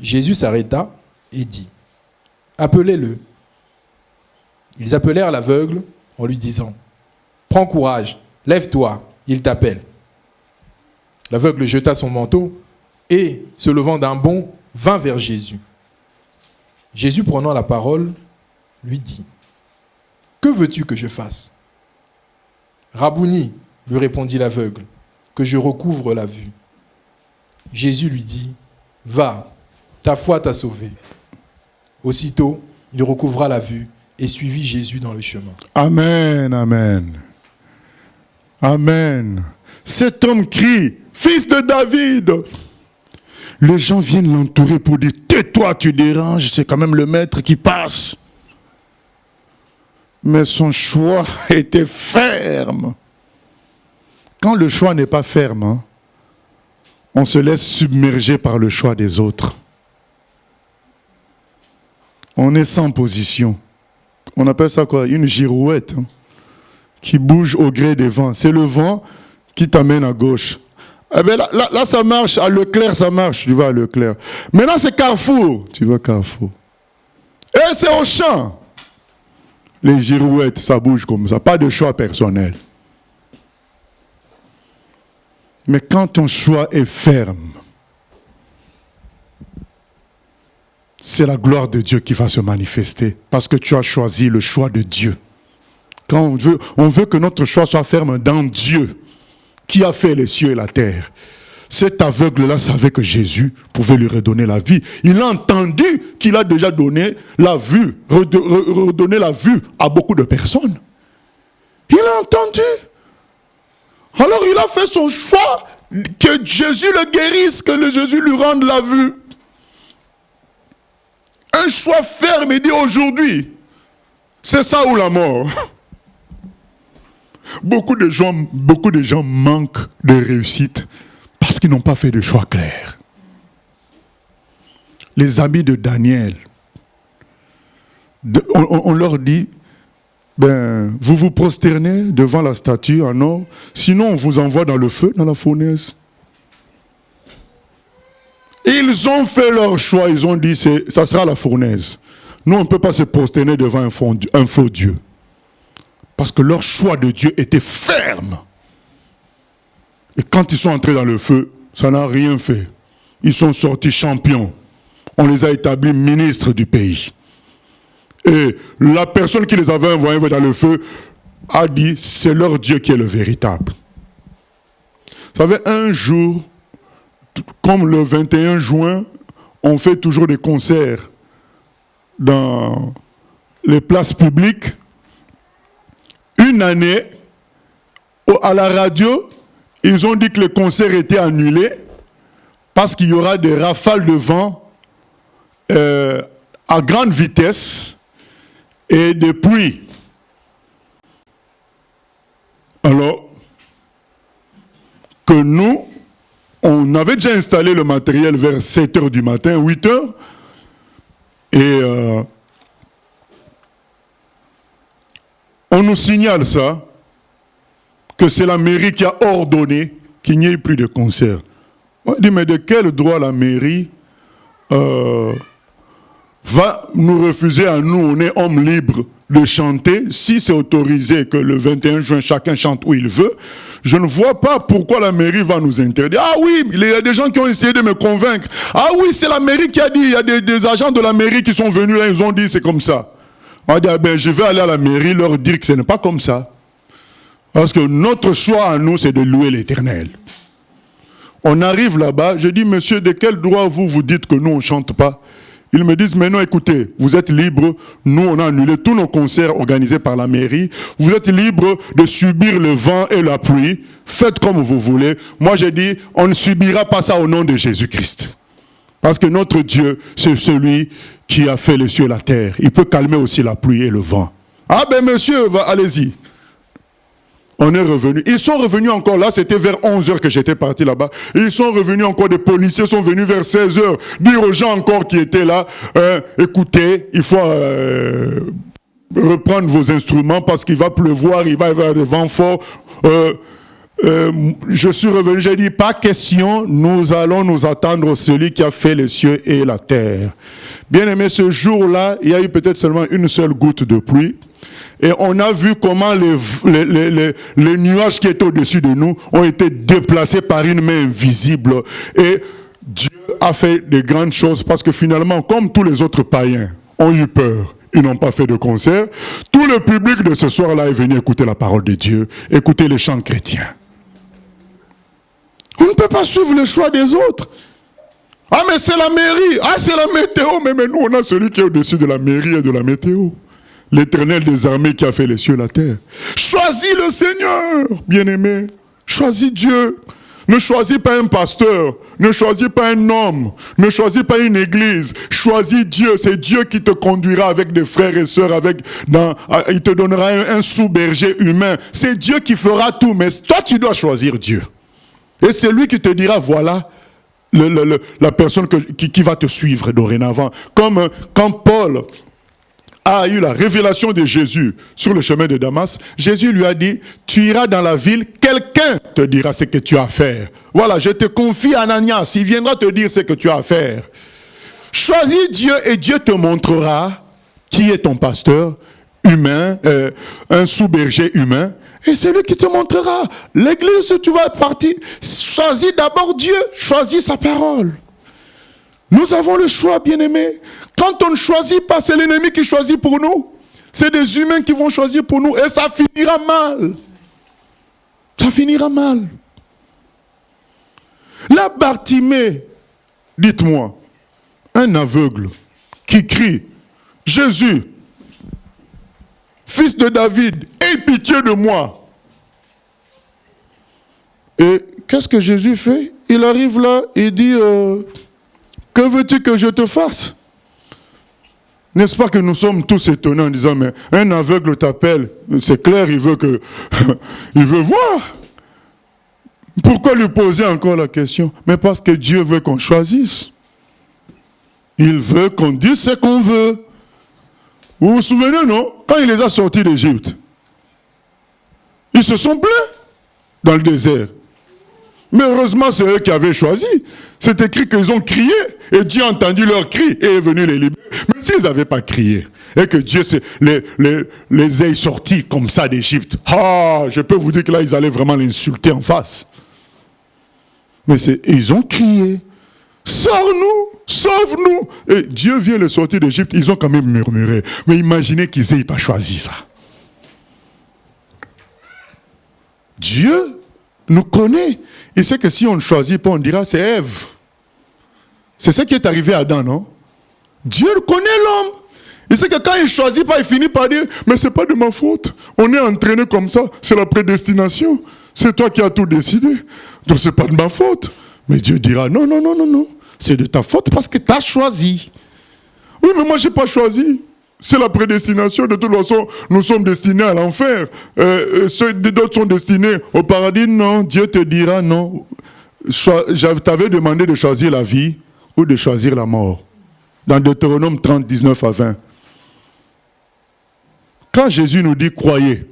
Speaker 3: Jésus s'arrêta et dit, « Appelez-le. » Ils appelèrent l'aveugle en lui disant, « Prends courage, lève-toi, il t'appelle. » L'aveugle jeta son manteau et, se levant d'un bond, vint vers Jésus. Jésus, prenant la parole, lui dit, « que veux-tu que je fasse? Rabouni, lui répondit l'aveugle, que je recouvre la vue. Jésus lui dit, va, ta foi t'a sauvé. Aussitôt, il recouvra la vue et suivit Jésus dans le chemin.
Speaker 2: Amen, amen. Amen. Cet homme crie, fils de David. Les gens viennent l'entourer pour dire, tais-toi, tu déranges, c'est quand même le maître qui passe. Mais son choix était ferme. Quand le choix n'est pas ferme, on se laisse submerger par le choix des autres. On est sans position. On appelle ça quoi? Une girouette qui bouge au gré des vents. C'est le vent qui t'amène à gauche. Eh bien là, ça marche. À Leclerc, ça marche. Tu vas à Leclerc. Maintenant, c'est Carrefour. Tu vas à Carrefour. Et c'est au champ. Les girouettes, ça bouge comme ça. Pas de choix personnel. Mais quand ton choix est ferme, c'est la gloire de Dieu qui va se manifester. Parce que tu as choisi le choix de Dieu. Quand on veut que notre choix soit ferme dans Dieu, qui a fait les cieux et la terre. Cet aveugle-là savait que Jésus pouvait lui redonner la vie. Il a entendu qu'il a déjà donné la vue, redonné la vue à beaucoup de personnes. Il a entendu. Alors il a fait son choix, que Jésus le guérisse, que Jésus lui rende la vue. Un choix ferme, il dit aujourd'hui, c'est ça ou la mort. Beaucoup de gens manquent de réussite parce qu'ils n'ont pas fait de choix clairs. Les amis de Daniel, on leur dit, vous vous prosternez devant la statue en or, sinon on vous envoie dans le feu, dans la fournaise. Ils ont fait leur choix, ils ont dit, ça sera la fournaise. Nous, on ne peut pas se prosterner devant un faux Dieu. Parce que leur choix de Dieu était ferme. Et quand ils sont entrés dans le feu, ça n'a rien fait. Ils sont sortis champions. On les a établis ministres du pays. Et la personne qui les avait envoyés dans le feu a dit, c'est leur Dieu qui est le véritable. Vous savez, un jour, comme le 21 juin, on fait toujours des concerts dans les places publiques. Une année, à la radio, ils ont dit que le concert était annulé parce qu'il y aura des rafales de vent à grande vitesse et des pluies. Alors que nous, on avait déjà installé le matériel vers 7h du matin, 8h, et on nous signale ça, que c'est la mairie qui a ordonné qu'il n'y ait plus de concert. On dit, mais de quel droit la mairie va nous refuser à nous, on est hommes libres, de chanter, si c'est autorisé que le 21 juin, chacun chante où il veut, je ne vois pas pourquoi la mairie va nous interdire. Ah oui, il y a des gens qui ont essayé de me convaincre. Ah oui, c'est la mairie qui a dit, il y a des agents de la mairie qui sont venus là, ils ont dit c'est comme ça. On a dit, je vais aller à la mairie leur dire que ce n'est pas comme ça. Parce que notre choix à nous, c'est de louer l'Éternel. On arrive là-bas, je dis, monsieur, de quel droit vous dites que nous, on ne chante pas? Ils me disent, mais non, écoutez, vous êtes libres, nous, on a annulé tous nos concerts organisés par la mairie, vous êtes libres de subir le vent et la pluie, faites comme vous voulez. Moi, j'ai dit, on ne subira pas ça au nom de Jésus-Christ. Parce que notre Dieu, c'est celui qui a fait les cieux et la terre. Il peut calmer aussi la pluie et le vent. Ah ben monsieur, allez-y. On est revenu. Ils sont revenus encore là, c'était vers 11h que j'étais parti là-bas. Ils sont revenus encore, des policiers sont venus vers 16h, dire aux gens encore qui étaient là, écoutez, il faut reprendre vos instruments parce qu'il va pleuvoir, il va y avoir des vents forts. Je suis revenu, j'ai dit, pas question, nous allons nous attendre à celui qui a fait les cieux et la terre. Bien aimé, ce jour-là, il y a eu peut-être seulement une seule goutte de pluie. Et on a vu comment les nuages qui étaient au-dessus de nous ont été déplacés par une main invisible. Et Dieu a fait de grandes choses parce que finalement, comme tous les autres païens ont eu peur, ils n'ont pas fait de concert. Tout le public de ce soir-là est venu écouter la parole de Dieu, écouter les chants chrétiens. On ne peut pas suivre le choix des autres. Ah, mais c'est la mairie. Ah, c'est la météo. Mais nous, on a celui qui est au-dessus de la mairie et de la météo. L'Éternel des armées qui a fait les cieux et la terre. Choisis le Seigneur, bien-aimé. Choisis Dieu. Ne choisis pas un pasteur. Ne choisis pas un homme. Ne choisis pas une église. Choisis Dieu. C'est Dieu qui te conduira avec des frères et sœurs. Il te donnera un sous-berger humain. C'est Dieu qui fera tout. Mais toi, tu dois choisir Dieu. Et c'est lui qui te dira, voilà la personne qui va te suivre dorénavant. Comme quand Paul a eu la révélation de Jésus sur le chemin de Damas, Jésus lui a dit, tu iras dans la ville, quelqu'un te dira ce que tu as à faire. Voilà, je te confie à Ananias, il viendra te dire ce que tu as à faire. Choisis Dieu et Dieu te montrera qui est ton pasteur humain, un sous-berger humain, et c'est lui qui te montrera l'église où tu vas partir. Choisis d'abord Dieu, choisis sa parole. Nous avons le choix, bien-aimés. Quand on ne choisit pas, c'est l'ennemi qui choisit pour nous. C'est des humains qui vont choisir pour nous et ça finira mal. Ça finira mal. Là, Bartimée, dites-moi, un aveugle qui crie, Jésus, fils de David, aie pitié de moi. Et qu'est-ce que Jésus fait? Il arrive là et dit, que veux-tu que je te fasse? N'est-ce pas que nous sommes tous étonnés en disant, mais un aveugle t'appelle, c'est clair, il veut voir. Pourquoi lui poser encore la question? Mais parce que Dieu veut qu'on choisisse. Il veut qu'on dise ce qu'on veut. Vous vous souvenez, non? Quand il les a sortis d'Égypte, ils se sont plaints dans le désert. Mais heureusement, c'est eux qui avaient choisi. C'est écrit qu'ils ont crié et Dieu a entendu leur cri et est venu les libérer. Mais s'ils n'avaient pas crié et que Dieu les ait sortis comme ça d'Égypte, je peux vous dire que là, ils allaient vraiment l'insulter en face. Mais ils ont crié, sors-nous, sauve-nous. Et Dieu vient les sortir d'Égypte, ils ont quand même murmuré. Mais imaginez qu'ils n'aient pas choisi ça. Dieu nous connaît. Il sait que si on ne choisit pas, on dira c'est Ève. C'est ce qui est arrivé à Adam, non? Dieu connaît l'homme. Il sait que quand il ne choisit pas, il finit par dire mais c'est pas de ma faute. On est entraîné comme ça, c'est la prédestination. C'est toi qui as tout décidé. Donc c'est pas de ma faute. Mais Dieu dira non. C'est de ta faute parce que tu as choisi. Oui, mais moi je n'ai pas choisi. C'est la prédestination. De toute façon, nous sommes destinés à l'enfer. D'autres sont destinés au paradis. Non, Dieu te dira non. Je t'avais demandé de choisir la vie ou de choisir la mort. Dans Deutéronome 30, 19 à 20. Quand Jésus nous dit croyez,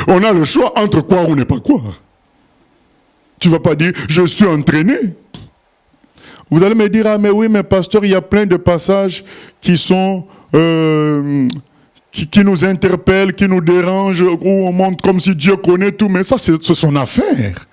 Speaker 2: on a le choix entre croire ou ne pas croire. Tu ne vas pas dire je suis entraîné. Vous allez me dire, mais oui, mais pasteur, il y a plein de passages qui sont, qui nous interpellent, qui nous dérangent, où on montre comme si Dieu connaît tout, mais ça, c'est son affaire.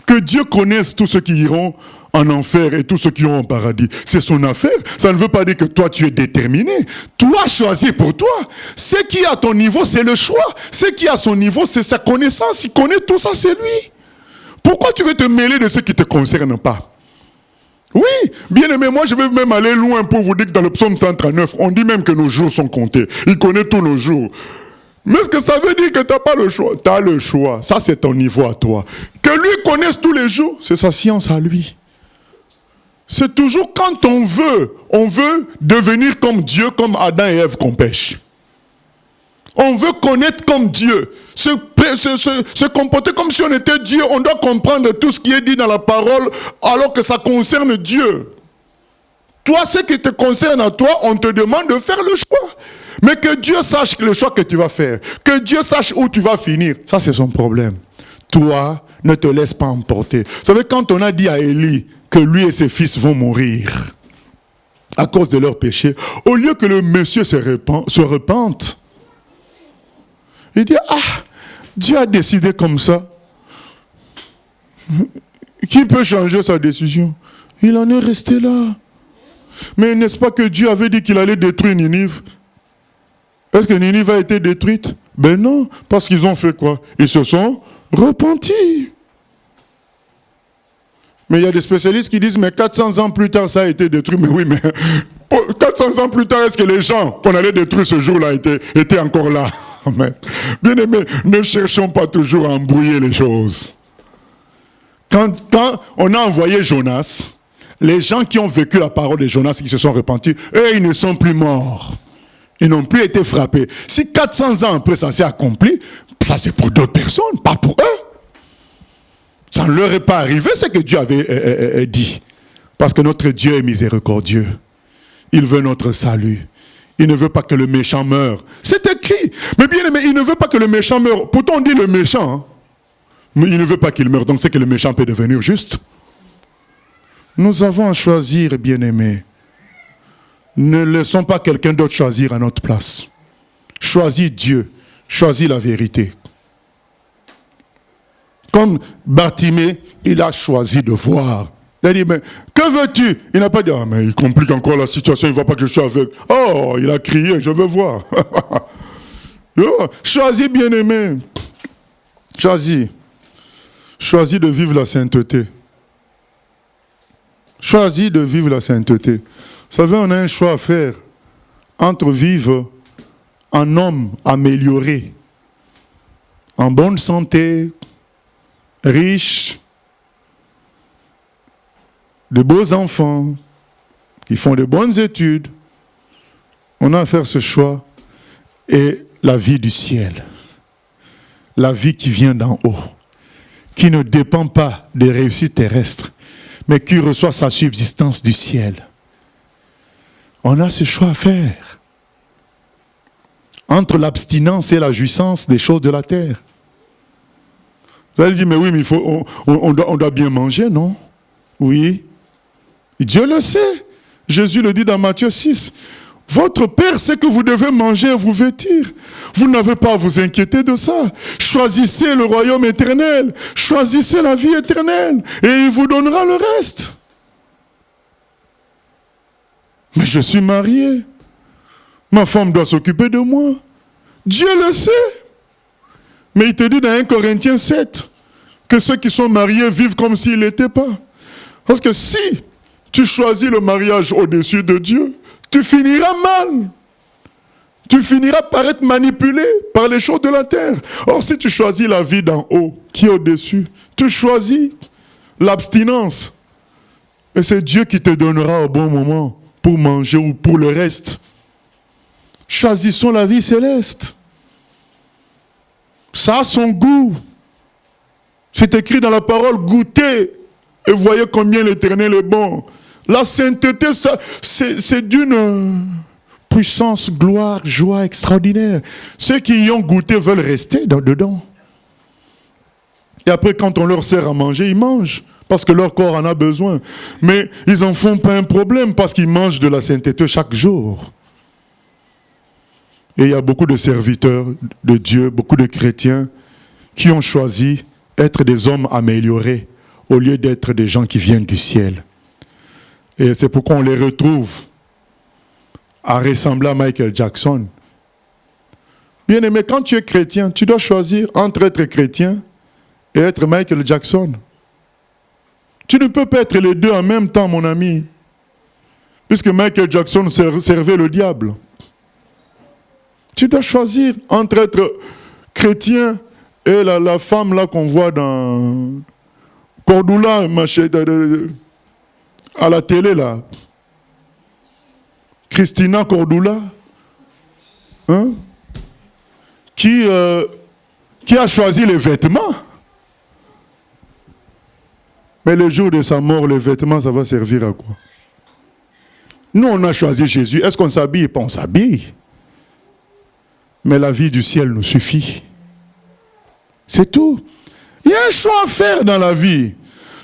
Speaker 2: Que Dieu connaisse tous ceux qui iront en enfer et tous ceux qui iront au paradis, c'est son affaire. Ça ne veut pas dire que toi, tu es déterminé. Toi, choisis pour toi. Ce qui est à ton niveau, c'est le choix. Ce qui est à son niveau, c'est sa connaissance. Il connaît tout ça, c'est lui. Pourquoi tu veux te mêler de ce qui ne te concerne pas? Oui, bien aimé, moi je vais même aller loin pour vous dire que dans le psaume 139, on dit même que nos jours sont comptés. Il connaît tous nos jours. Mais est-ce que ça veut dire que tu n'as pas le choix? Tu as le choix. Ça, c'est ton niveau à toi. Que lui connaisse tous les jours, c'est sa science à lui. C'est toujours quand on veut devenir comme Dieu, comme Adam et Ève qu'on pêche. On veut connaître comme Dieu, se comporter comme si on était Dieu. On doit comprendre tout ce qui est dit dans la parole alors que ça concerne Dieu. Toi, ce qui te concerne à toi, on te demande de faire le choix. Mais que Dieu sache le choix que tu vas faire, que Dieu sache où tu vas finir, ça c'est son problème. Toi, ne te laisse pas emporter. Vous savez, quand on a dit à Élie que lui et ses fils vont mourir à cause de leurs péchés, au lieu que le monsieur se repente, il dit, Dieu a décidé comme ça. Qui peut changer sa décision? Il en est resté là. Mais n'est-ce pas que Dieu avait dit qu'il allait détruire Ninive? Est-ce que Ninive a été détruite? Ben non, parce qu'ils ont fait quoi? Ils se sont repentis. Mais il y a des spécialistes qui disent, mais 400 ans plus tard, ça a été détruit. Mais oui, mais 400 ans plus tard, est-ce que les gens qu'on allait détruire ce jour-là étaient encore là? Bien aimé, ne cherchons pas toujours à embrouiller les choses. Quand on a envoyé Jonas, les gens qui ont vécu la parole de Jonas, qui se sont repentis, eux, ils ne sont plus morts. Ils n'ont plus été frappés. Si 400 ans après ça s'est accompli, ça c'est pour d'autres personnes, pas pour eux. Ça ne leur est pas arrivé ce que Dieu avait dit. Parce que notre Dieu est miséricordieux. Il veut notre salut. Il ne veut pas que le méchant meure. C'est écrit. Mais bien aimé, il ne veut pas que le méchant meure. Pourtant on dit le méchant. Hein? Mais il ne veut pas qu'il meure. Donc c'est que le méchant peut devenir juste. Nous avons à choisir, bien aimé. Ne laissons pas quelqu'un d'autre choisir à notre place. Choisis Dieu. Choisis la vérité. Comme Bartimée, il a choisi de voir. Il a dit, mais que veux-tu? Il n'a pas dit, ah, mais il complique encore la situation, il ne voit pas que je suis aveugle. Oh, il a crié, je veux voir. Choisis, bien-aimé. Choisis. Choisis de vivre la sainteté. Choisis de vivre la sainteté. Vous savez, on a un choix à faire entre vivre en homme amélioré, en bonne santé, riche, de beaux enfants, qui font de bonnes études. On a à faire ce choix et la vie du ciel. La vie qui vient d'en haut, qui ne dépend pas des réussites terrestres, mais qui reçoit sa subsistance du ciel. On a ce choix à faire entre l'abstinence et la jouissance des choses de la terre. Vous allez dire, mais oui, mais on doit bien manger, non? Oui. Dieu le sait. Jésus le dit dans Matthieu 6. Votre Père sait que vous devez manger et vous vêtir. Vous n'avez pas à vous inquiéter de ça. Choisissez le royaume éternel. Choisissez la vie éternelle. Et il vous donnera le reste. Mais je suis marié. Ma femme doit s'occuper de moi. Dieu le sait. Mais il te dit dans 1 Corinthiens 7 que ceux qui sont mariés vivent comme s'ils ne l'étaient pas. Parce que si tu choisis le mariage au-dessus de Dieu, tu finiras mal. Tu finiras par être manipulé par les choses de la terre. Or, si tu choisis la vie d'en haut, qui est au-dessus, tu choisis l'abstinence. Et c'est Dieu qui te donnera au bon moment pour manger ou pour le reste. Choisissons la vie céleste. Ça a son goût. C'est écrit dans la parole, goûtez et voyez combien l'Éternel est bon. La sainteté, c'est d'une puissance, gloire, joie extraordinaire. Ceux qui y ont goûté veulent rester dedans. Et après, quand on leur sert à manger, ils mangent, parce que leur corps en a besoin. Mais ils n'en font pas un problème, parce qu'ils mangent de la sainteté chaque jour. Et il y a beaucoup de serviteurs de Dieu, beaucoup de chrétiens qui ont choisi d'être des hommes améliorés au lieu d'être des gens qui viennent du ciel. Et c'est pourquoi on les retrouve à ressembler à Michael Jackson. Bien aimé, quand tu es chrétien, tu dois choisir entre être chrétien et être Michael Jackson. Tu ne peux pas être les deux en même temps, mon ami. Puisque Michael Jackson servait le diable. Tu dois choisir entre être chrétien et la femme là qu'on voit dans Cordula, à la télé là. Christina Cordula. Hein? Qui a choisi les vêtements. Mais le jour de sa mort, les vêtements, ça va servir à quoi? Nous, on a choisi Jésus. Est-ce qu'on s'habille? Pas on s'habille. Mais la vie du ciel nous suffit. C'est tout. Il y a un choix à faire dans la vie.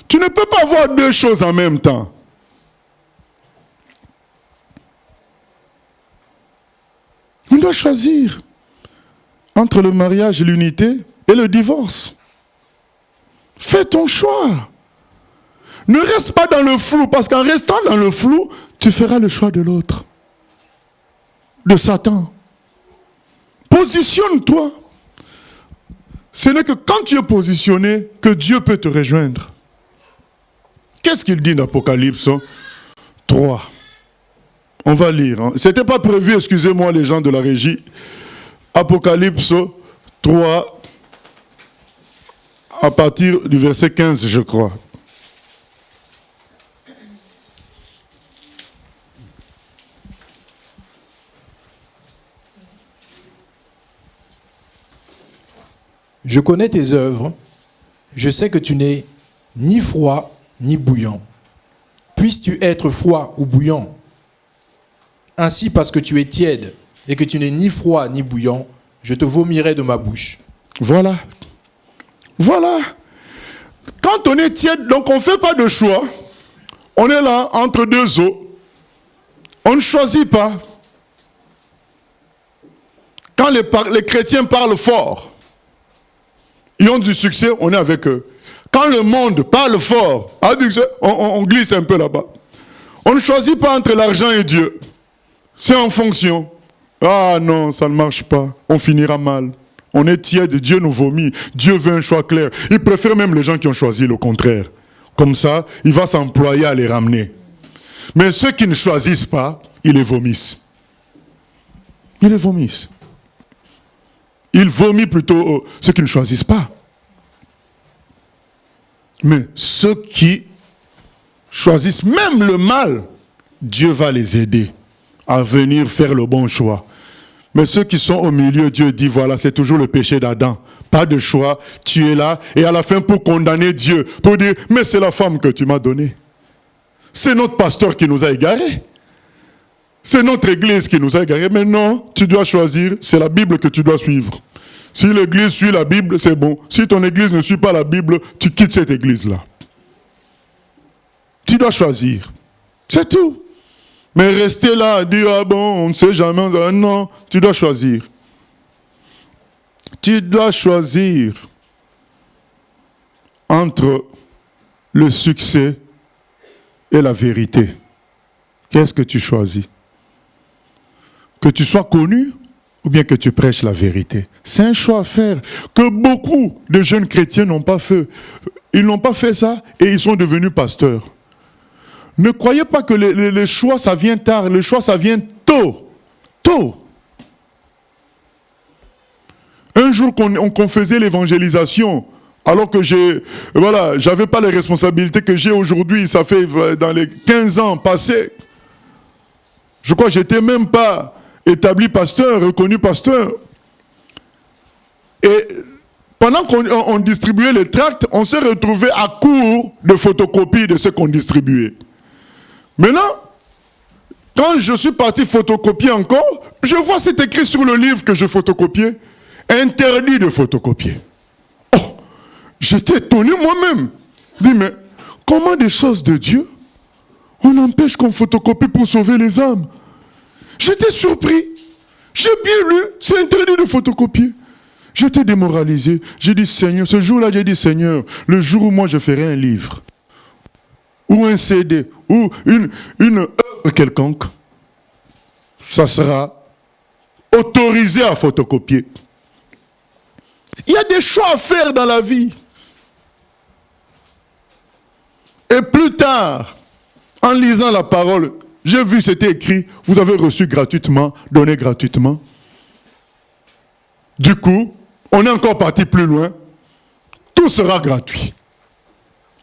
Speaker 2: Tu ne peux pas avoir deux choses en même temps. On doit choisir entre le mariage, l'unité et le divorce. Fais ton choix. Ne reste pas dans le flou, parce qu'en restant dans le flou, tu feras le choix de l'autre, de Satan. Positionne-toi. Ce n'est que quand tu es positionné que Dieu peut te rejoindre. Qu'est-ce qu'il dit dans Apocalypse 3? On va lire. Hein. Ce n'était pas prévu, excusez-moi les gens de la régie. Apocalypse 3, à partir du verset 15, je crois.
Speaker 3: Je connais tes œuvres. Je sais que tu n'es ni froid ni bouillant. Puisses-tu être froid ou bouillant? Ainsi, parce que tu es tiède et que tu n'es ni froid ni bouillant, je te vomirai de ma bouche.
Speaker 2: Voilà. Voilà. Quand on est tiède, donc on ne fait pas de choix. On est là entre deux eaux. On ne choisit pas. Quand les chrétiens parlent fort, ils ont du succès, on est avec eux. Quand le monde parle fort, on glisse un peu là-bas. On ne choisit pas entre l'argent et Dieu. C'est en fonction. Ah non, ça ne marche pas. On finira mal. On est tiède, Dieu nous vomit. Dieu veut un choix clair. Il préfère même les gens qui ont choisi le contraire. Comme ça, il va s'employer à les ramener. Mais ceux qui ne choisissent pas, ils les vomissent. Ils les vomissent. Il vomit plutôt ceux qui ne choisissent pas. Mais ceux qui choisissent même le mal, Dieu va les aider à venir faire le bon choix. Mais ceux qui sont au milieu, Dieu dit, voilà, c'est toujours le péché d'Adam. Pas de choix, tu es là, et à la fin pour condamner Dieu, pour dire, mais c'est la femme que tu m'as donnée. C'est notre pasteur qui nous a égarés. C'est notre église qui nous a égarés. Mais non, tu dois choisir, c'est la Bible que tu dois suivre. Si l'église suit la Bible, c'est bon. Si ton église ne suit pas la Bible, tu quittes cette église-là. Tu dois choisir. C'est tout. Mais rester là, dire, ah bon, on ne sait jamais. Non, tu dois choisir. Tu dois choisir entre le succès et la vérité. Qu'est-ce que tu choisis? Que tu sois connu ou bien que tu prêches la vérité. C'est un choix à faire que beaucoup de jeunes chrétiens n'ont pas fait. Ils n'ont pas fait ça et ils sont devenus pasteurs. Ne croyez pas que les choix, ça vient tard. Le choix, ça vient tôt. Tôt. Un jour qu'on faisait l'évangélisation, alors que j'avais pas les responsabilités que j'ai aujourd'hui, ça fait dans les 15 ans passés. Je crois que j'étais même pas établi pasteur, reconnu pasteur. Et pendant qu'on distribuait les tracts, on s'est retrouvé à court de photocopies de ce qu'on distribuait. Maintenant, quand je suis parti photocopier encore, je vois c'est écrit sur le livre que je photocopiais, interdit de photocopier. Oh, j'étais étonné moi-même. Je dis, mais comment des choses de Dieu, on empêche qu'on photocopie pour sauver les âmes? J'étais surpris. J'ai bien lu, c'est interdit de photocopier. J'étais démoralisé. J'ai dit, Seigneur, ce jour-là, j'ai dit, Seigneur, le jour où moi je ferai un livre, ou un CD, ou une œuvre quelconque, ça sera autorisé à photocopier. Il y a des choix à faire dans la vie. Et plus tard, en lisant la parole, j'ai vu, c'était écrit, vous avez reçu gratuitement, donné gratuitement. Du coup, on est encore parti plus loin. Tout sera gratuit.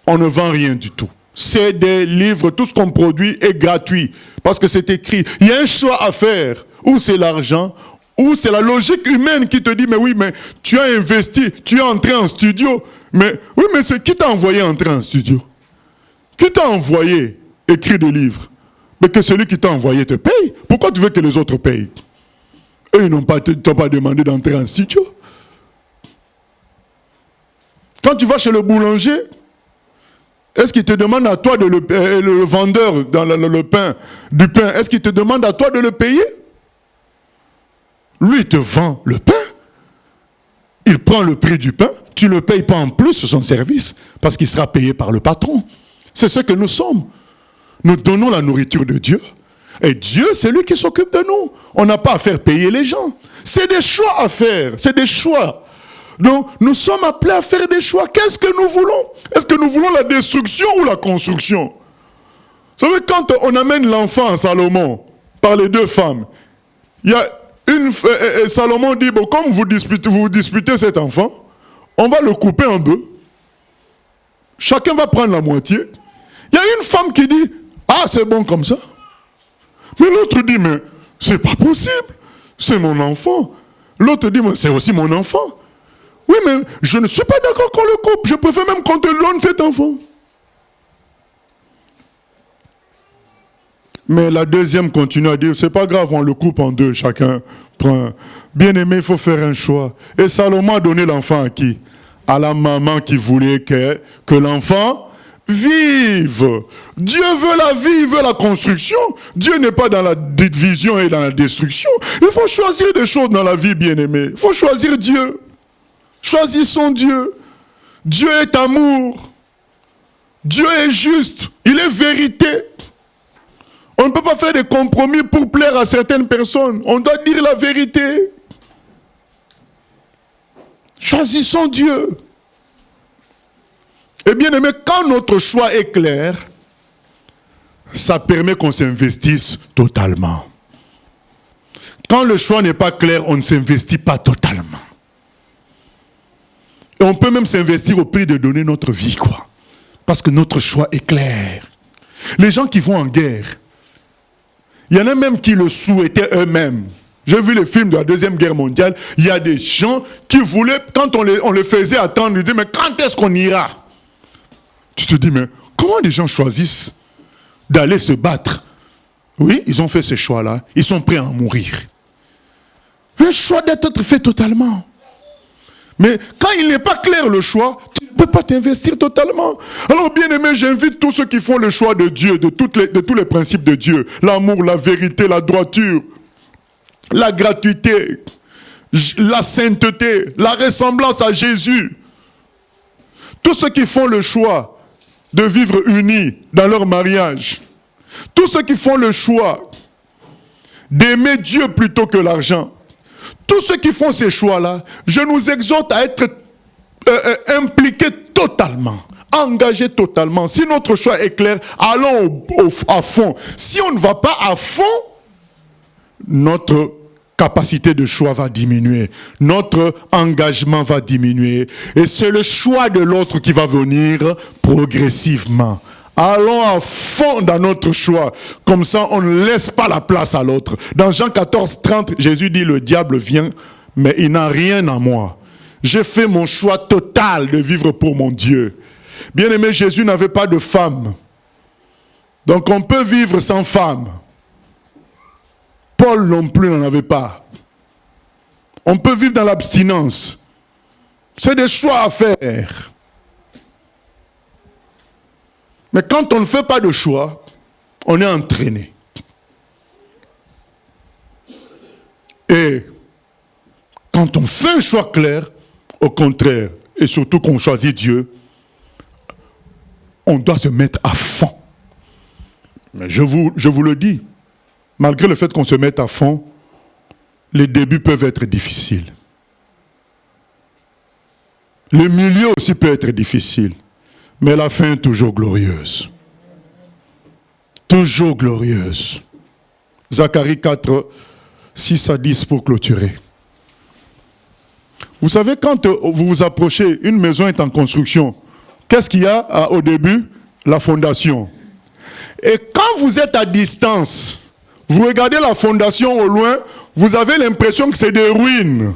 Speaker 2: On ne vend rien du tout. C'est des livres, tout ce qu'on produit est gratuit. Parce que c'est écrit. Il y a un choix à faire. Ou c'est l'argent, ou c'est la logique humaine qui te dit, mais oui, mais tu as investi, tu es entré en studio. Mais oui, mais c'est qui t'a envoyé entrer en studio? Qui t'a envoyé écrire des livres? Mais que celui qui t'a envoyé te paye. Pourquoi tu veux que les autres payent? Eux, ils t'ont pas demandé d'entrer en studio. Quand tu vas chez le boulanger, est-ce qu'il te demande à toi le vendeur dans le pain, du pain, est-ce qu'il te demande à toi de le payer? Lui, il te vend le pain. Il prend le prix du pain. Tu ne le payes pas en plus son service parce qu'il sera payé par le patron. C'est ce que nous sommes. Nous donnons la nourriture de Dieu Et Dieu, c'est lui qui s'occupe de nous. On n'a pas à faire payer les gens. C'est des choix à faire. C'est des choix. Donc, nous sommes appelés à faire des choix. Qu'est-ce que nous voulons? Est-ce que nous voulons la destruction ou la construction? Vous savez, quand on amène l'enfant à Salomon, par les deux femmes, il y a Salomon dit, bon, comme vous disputez cet enfant, on va le couper en deux. Chacun va prendre la moitié. Il y a une femme qui dit, ah, c'est bon comme ça. Mais l'autre dit, mais c'est pas possible. C'est mon enfant. L'autre dit, mais c'est aussi mon enfant. Oui, mais je ne suis pas d'accord qu'on le coupe. Je préfère même qu'on te donne cet enfant. Mais la deuxième continue à dire, c'est pas grave, on le coupe en deux, chacun prend. Bien aimé, il faut faire un choix. Et Salomon a donné l'enfant à qui? À la maman qui voulait que l'enfant vive. Dieu veut la vie, il veut la construction. Dieu n'est pas dans la division et dans la destruction. Il faut choisir des choses dans la vie, bien aimé. Il faut choisir Dieu. Choisissons Dieu. Dieu est amour. Dieu est juste. Il est vérité. On ne peut pas faire des compromis pour plaire à certaines personnes. On doit dire la vérité. Choisissons Dieu. Et bien aimé, quand notre choix est clair, ça permet qu'on s'investisse totalement. Quand le choix n'est pas clair, on ne s'investit pas totalement. Et on peut même s'investir au prix de donner notre vie, quoi. Parce que notre choix est clair. Les gens qui vont en guerre, il y en a même qui le souhaitaient eux-mêmes. J'ai vu les films de la Deuxième Guerre mondiale, il y a des gens qui voulaient, quand on les faisait attendre, ils disaient, mais quand est-ce qu'on ira? Tu te dis, mais comment des gens choisissent d'aller se battre? Oui, ils ont fait ce choix-là, ils sont prêts à en mourir. Un choix d'être fait totalement. Mais quand il n'est pas clair le choix, tu ne peux pas t'investir totalement. Alors bien aimé, j'invite tous ceux qui font le choix de Dieu, de tous les principes de Dieu, l'amour, la vérité, la droiture, la gratuité, la sainteté, la ressemblance à Jésus. Tous ceux qui font le choix de vivre unis dans leur mariage, tous ceux qui font le choix d'aimer Dieu plutôt que l'argent, tous ceux qui font ces choix-là, je nous exhorte à être impliqués totalement, engagés totalement. Si notre choix est clair, allons à fond. Si on ne va pas à fond, notre capacité de choix va diminuer. Notre engagement va diminuer. Et c'est le choix de l'autre qui va venir progressivement. Allons à fond dans notre choix. Comme ça, on ne laisse pas la place à l'autre. Dans Jean 14, 30, Jésus dit, le diable vient, mais il n'a rien à moi. J'ai fait mon choix total de vivre pour mon Dieu. Bien aimé, Jésus n'avait pas de femme. Donc on peut vivre sans femme. Paul non plus n'en avait pas. On peut vivre dans l'abstinence. C'est des choix à faire. Mais quand on ne fait pas de choix, on est entraîné. Et quand on fait un choix clair, au contraire, et surtout qu'on choisit Dieu, on doit se mettre à fond. Mais je vous le dis, malgré le fait qu'on se mette à fond, les débuts peuvent être difficiles. Le milieu aussi peut être difficile. Mais la fin est toujours glorieuse. Toujours glorieuse. Zacharie 4, 6 à 10 pour clôturer. Vous savez, quand vous vous approchez, une maison est en construction. Qu'est-ce qu'il y a au début? La fondation. Et quand vous êtes à distance, vous regardez la fondation au loin, vous avez l'impression que c'est des ruines.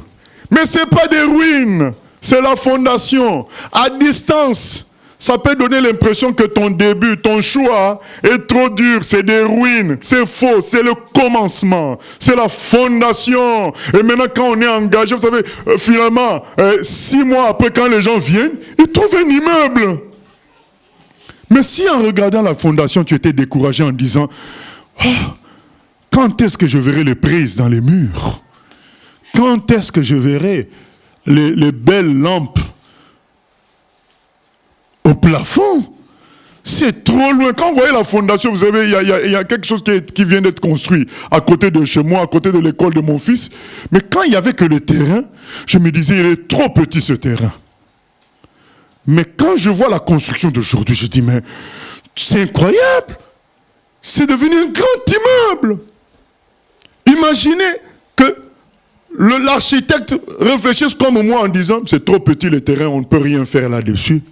Speaker 2: Mais ce n'est pas des ruines, c'est la fondation. À distance, ça peut donner l'impression que ton début, ton choix est trop dur, c'est des ruines, c'est faux, c'est le commencement, c'est la fondation. Et maintenant quand on est engagé, vous savez, finalement, 6 mois après quand les gens viennent, ils trouvent un immeuble. Mais si en regardant la fondation, tu étais découragé en disant, oh, quand est-ce que je verrai les prises dans les murs? Quand est-ce que je verrai les belles lampes au plafond? C'est trop loin. Quand vous voyez la fondation, vous savez, il y a quelque chose qui vient d'être construit à côté de chez moi, à côté de l'école de mon fils. Mais quand il n'y avait que le terrain, je me disais, il est trop petit ce terrain. Mais quand je vois la construction d'aujourd'hui, je dis, mais c'est incroyable. C'est devenu un grand immeuble. Imaginez que l'architecte réfléchisse comme moi en disant, c'est trop petit le terrain, on ne peut rien faire là-dessus.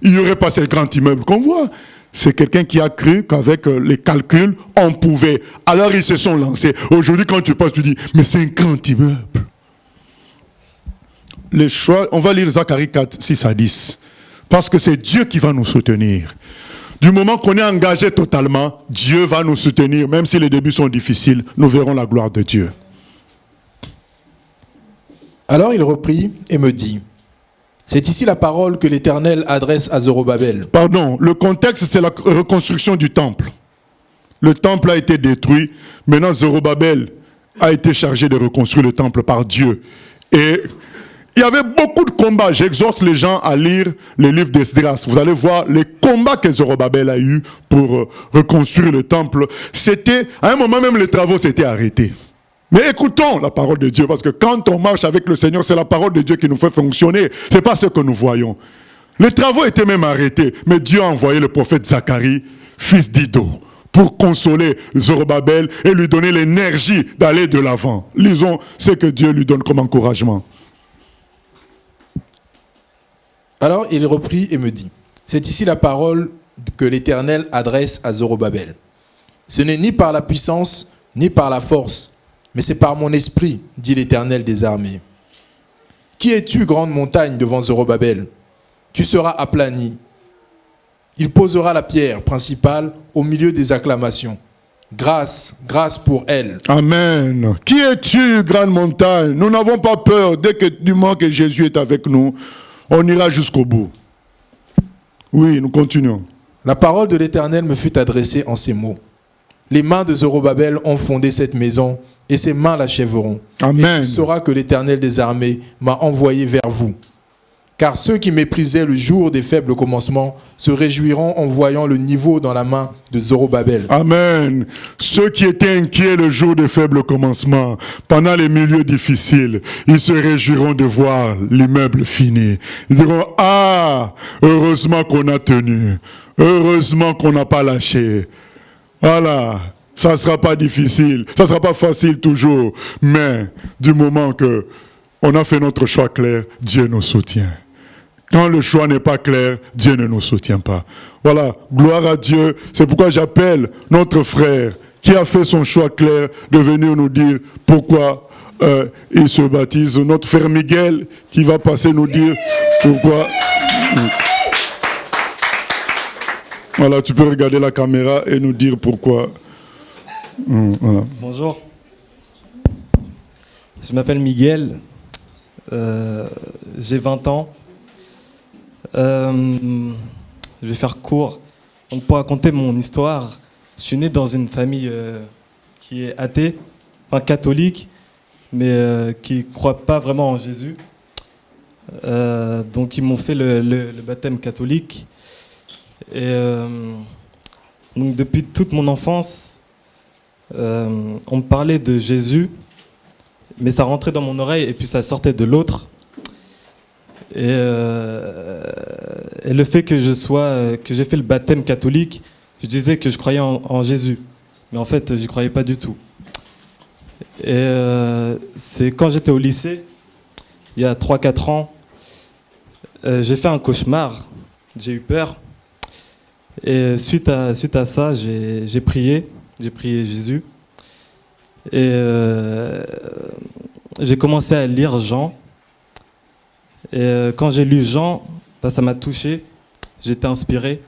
Speaker 2: Il n'y aurait pas ces grands immeubles qu'on voit. C'est quelqu'un qui a cru qu'avec les calculs, on pouvait. Alors ils se sont lancés. Aujourd'hui, quand tu passes, tu dis, mais c'est un grand immeuble. Les choix, on va lire Zacharie 4, 6 à 10. Parce que c'est Dieu qui va nous soutenir. Du moment qu'on est engagé totalement, Dieu va nous soutenir. Même si les débuts sont difficiles, nous verrons la gloire de Dieu.
Speaker 3: Alors il reprit et me dit, c'est ici la parole que l'Éternel adresse à Zorobabel.
Speaker 2: Pardon, le contexte, c'est la reconstruction du temple. Le temple a été détruit. Maintenant, Zorobabel a été chargé de reconstruire le temple par Dieu. Et il y avait beaucoup de combats. J'exhorte les gens à lire le livre d'Esdras. Vous allez voir les combats que Zorobabel a eu pour reconstruire le temple. C'était, à un moment même, les travaux s'étaient arrêtés. Mais écoutons la parole de Dieu, parce que quand on marche avec le Seigneur, c'est la parole de Dieu qui nous fait fonctionner. Ce n'est pas ce que nous voyons. Les travaux étaient même arrêtés, mais Dieu a envoyé le prophète Zacharie, fils d'Ido, pour consoler Zorobabel et lui donner l'énergie d'aller de l'avant. Lisons ce que Dieu lui donne comme encouragement.
Speaker 3: Alors il reprit et me dit, c'est ici la parole que l'Éternel adresse à Zorobabel. Ce n'est ni par la puissance, ni par la force, mais c'est par mon esprit, dit l'Éternel des armées. Qui es-tu, grande montagne, devant Zorobabel? Tu seras aplani. Il posera la pierre principale au milieu des acclamations. Grâce, grâce pour elle.
Speaker 2: Amen. Qui es-tu, grande montagne? Nous n'avons pas peur. Du moment que Jésus est avec nous, on ira jusqu'au bout. Oui, nous continuons.
Speaker 3: La parole de l'Éternel me fut adressée en ces mots. Les mains de Zorobabel ont fondé cette maison, et ses mains l'achèveront.
Speaker 2: Amen.
Speaker 3: Et tu sauras que l'Éternel des armées m'a envoyé vers vous. Car ceux qui méprisaient le jour des faibles commencements se réjouiront en voyant le niveau dans la main de Zorobabel.
Speaker 2: Amen. Ceux qui étaient inquiets le jour des faibles commencements, pendant les milieux difficiles, ils se réjouiront de voir l'immeuble fini. Ils diront, ah, heureusement qu'on a tenu. Heureusement qu'on n'a pas lâché. Voilà. Ça ne sera pas difficile, ça ne sera pas facile toujours, mais du moment qu'on a fait notre choix clair, Dieu nous soutient. Quand le choix n'est pas clair, Dieu ne nous soutient pas. Voilà, gloire à Dieu. C'est pourquoi j'appelle notre frère qui a fait son choix clair de venir nous dire pourquoi il se baptise. Notre frère Miguel qui va passer nous dire pourquoi... Voilà, tu peux regarder la caméra et nous dire pourquoi... Voilà.
Speaker 4: Bonjour, je m'appelle Miguel, j'ai 20 ans, je vais faire court. Donc pour raconter mon histoire, je suis né dans une famille qui est athée, enfin catholique, mais qui ne croit pas vraiment en Jésus. Donc ils m'ont fait le baptême catholique. Et donc depuis toute mon enfance, on me parlait de Jésus, mais ça rentrait dans mon oreille et puis ça sortait de l'autre. Et le fait que j'ai fait le baptême catholique, je disais que je croyais en Jésus, mais en fait, je n'y croyais pas du tout. Et c'est quand j'étais au lycée, il y a 3-4 ans, j'ai fait un cauchemar, j'ai eu peur. Et suite à ça, j'ai prié Jésus. Et j'ai commencé à lire Jean. Et quand j'ai lu Jean, ça m'a touché. J'étais inspiré.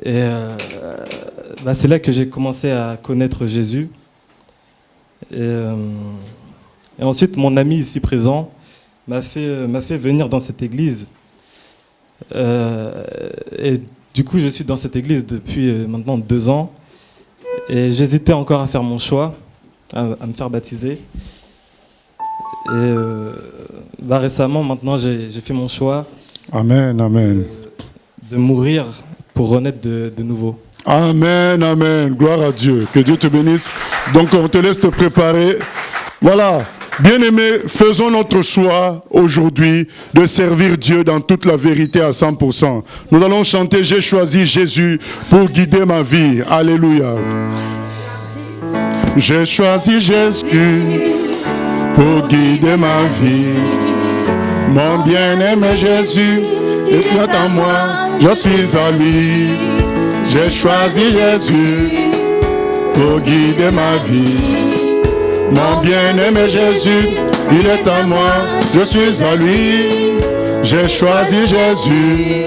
Speaker 4: Et c'est là que j'ai commencé à connaître Jésus. Et ensuite, mon ami ici présent m'a fait venir dans cette église. Et du coup, je suis dans cette église depuis maintenant 2 ans. Et j'hésitais encore à faire mon choix, à me faire baptiser. Et récemment, maintenant, j'ai fait mon choix.
Speaker 2: Amen, amen.
Speaker 4: De mourir pour renaître de nouveau.
Speaker 2: Amen, amen. Gloire à Dieu. Que Dieu te bénisse. Donc, on te laisse te préparer. Voilà. Bien-aimés, faisons notre choix aujourd'hui de servir Dieu dans toute la vérité à 100%. Nous allons chanter « J'ai choisi Jésus pour guider ma vie ». Alléluia. J'ai choisi Jésus pour guider ma vie. Mon bien-aimé Jésus est tout en moi, je suis à lui. J'ai choisi Jésus pour guider ma vie. Mon bien-aimé Jésus, il est à moi, je suis à lui. J'ai choisi Jésus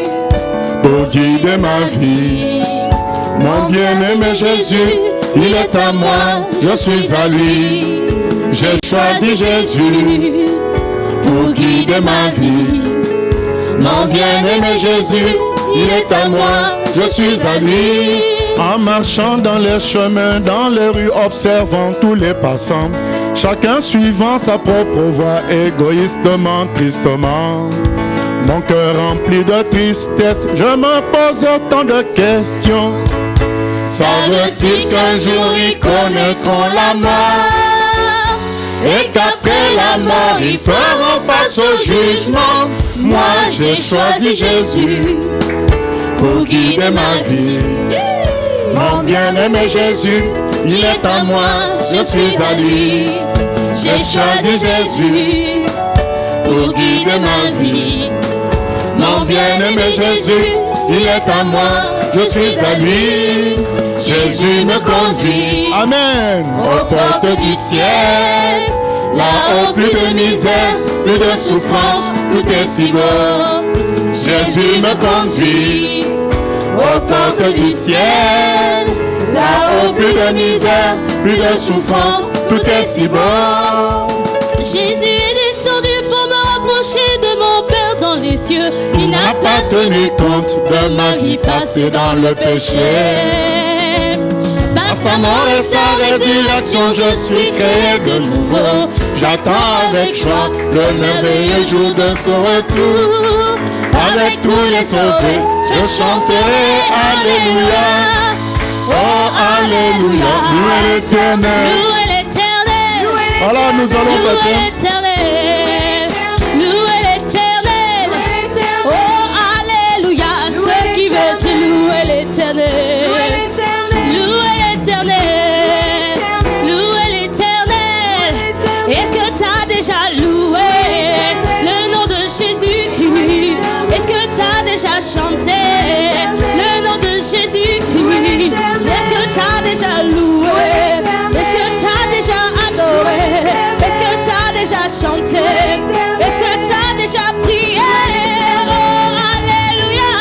Speaker 2: pour guider ma vie. Mon bien-aimé Jésus, il est à moi, je suis à lui. J'ai choisi Jésus pour guider ma vie. Mon bien-aimé Jésus, il est à moi, je suis à lui. En marchant dans les chemins, dans les rues, observant tous les passants, chacun suivant sa propre voie, égoïstement, tristement. Mon cœur rempli de tristesse, je me pose autant de questions.
Speaker 1: Savent-ils qu'un jour ils connaîtront la mort et qu'après la mort ils feront face au jugement? Moi j'ai choisi Jésus pour guider ma vie. Mon bien-aimé Jésus, il est à moi, je suis à lui. J'ai choisi Jésus pour guider ma vie. Mon bien-aimé Jésus, il est à moi, je suis à lui. Jésus me conduit,
Speaker 2: Amen.
Speaker 1: aux portes du ciel. Là-haut, plus de misère, plus de souffrance, tout est si beau. Jésus me conduit aux portes du ciel. Là-haut, plus de misère, plus de souffrance, tout est si beau.
Speaker 5: Jésus est descendu pour me rapprocher de mon Père dans les cieux. Il n'a pas
Speaker 1: tenu compte de ma vie passée dans le péché. Par sa mort et sa résurrection, je suis créé de nouveau. J'attends avec joie le merveilleux jour de son retour. Avec tous les sauvés, je chanterai Alléluia. Oh Alléluia, louez l'Éternel.
Speaker 5: Louez l'Éternel.
Speaker 2: Voilà, nous allons
Speaker 5: Louez
Speaker 2: baptême.
Speaker 5: l'Éternel. Louez l'Éternel. Oh Alléluia. Ceux qui veulent te louer l'Éternel. Louez l'Éternel. Louez l'Éternel. Est-ce que t'as déjà loué le nom de Jésus-Christ? Est-ce que t'as déjà chanté le nom de Jésus-Christ? Est-ce que t'as déjà loué? Est-ce que t'as déjà adoré? Est-ce que t'as déjà chanté? Est-ce que t'as déjà prié? Oh Alléluia.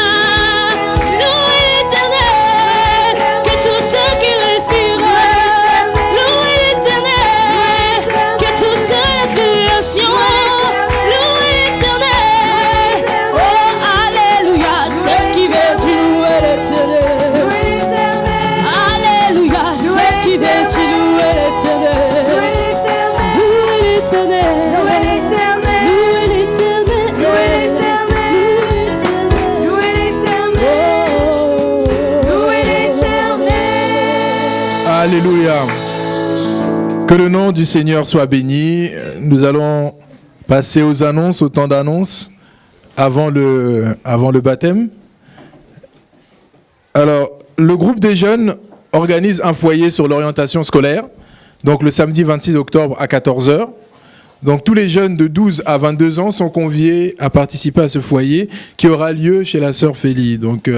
Speaker 5: Louez l'Éternel. Que tous ceux qui respirent louez l'Éternel. Que toute la création louez l'Éternel. Oh Alléluia. Ceux qui veulent louer l'Éternel. Alléluia. Ceux qui veulent louer l'Éternel. Louez l'Éternel. Louez l'Éternel. Louez l'Éternel.
Speaker 3: Alléluia. Que le nom du Seigneur soit béni. Nous allons passer aux annonces, au temps d'annonces, avant le baptême. Alors, le groupe des jeunes organise un foyer sur l'orientation scolaire, donc le samedi 26 octobre à 14h. Donc tous les jeunes de 12 à 22 ans sont conviés à participer à ce foyer qui aura lieu chez la sœur Félie. Donc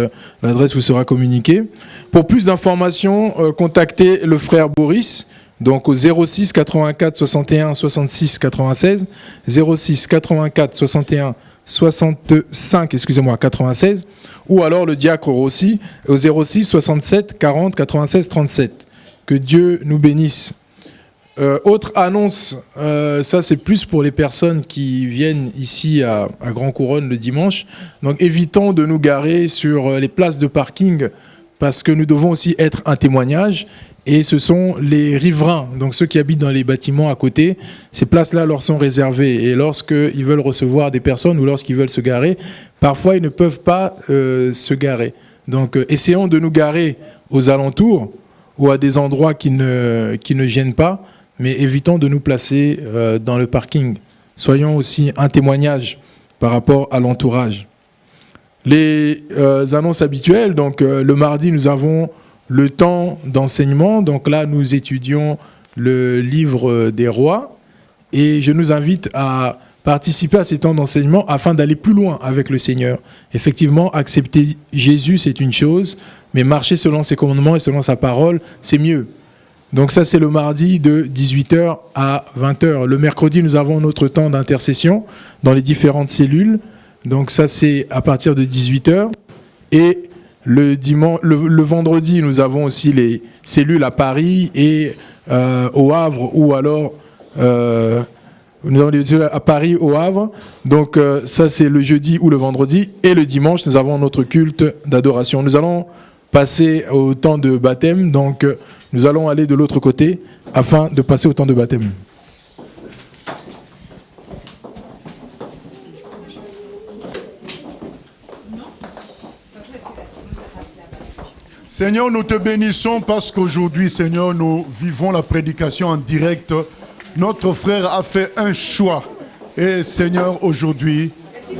Speaker 3: l'adresse vous sera communiquée. Pour plus d'informations, contactez le frère Boris, donc au 06 84 61 66 96, 06 84 61 65, 96, ou alors le diacre Rossi au 06 67 40 96 37. Que Dieu nous bénisse. Autre annonce, ça c'est plus pour les personnes qui viennent ici à Grand Couronne le dimanche. Donc évitons de nous garer sur les places de parking parce que nous devons aussi être un témoignage. Et ce sont les riverains, donc ceux qui habitent dans les bâtiments à côté. Ces places-là leur sont réservées. Et lorsqu'ils veulent recevoir des personnes ou lorsqu'ils veulent se garer, parfois ils ne peuvent pas se garer. Donc essayons de nous garer aux alentours ou à des endroits qui ne gênent pas, mais évitons de nous placer dans le parking. Soyons aussi un témoignage par rapport à l'entourage. Les annonces habituelles, donc le mardi, nous avons le temps d'enseignement. Donc là, nous étudions le livre des rois. Et je nous invite à participer à ces temps d'enseignement afin d'aller plus loin avec le Seigneur. Effectivement, accepter Jésus, c'est une chose, mais marcher selon ses commandements et selon sa parole, c'est mieux. Donc ça, c'est le mardi de 18h à 20h. Le mercredi, nous avons notre temps d'intercession dans les différentes cellules. Donc ça, c'est à partir de 18h. Et le vendredi, nous avons aussi les cellules à Paris et au Havre, ou alors nous avons les cellules à Paris, au Havre. Donc ça, c'est le jeudi ou le vendredi. Et le dimanche, nous avons notre culte d'adoration. Nous allons passer au temps de baptême. Donc nous allons aller de l'autre côté afin de passer au temps de baptême.
Speaker 2: Seigneur, nous te bénissons parce qu'aujourd'hui, Seigneur, nous vivons la prédication en direct. Notre frère a fait un choix. Et Seigneur, aujourd'hui,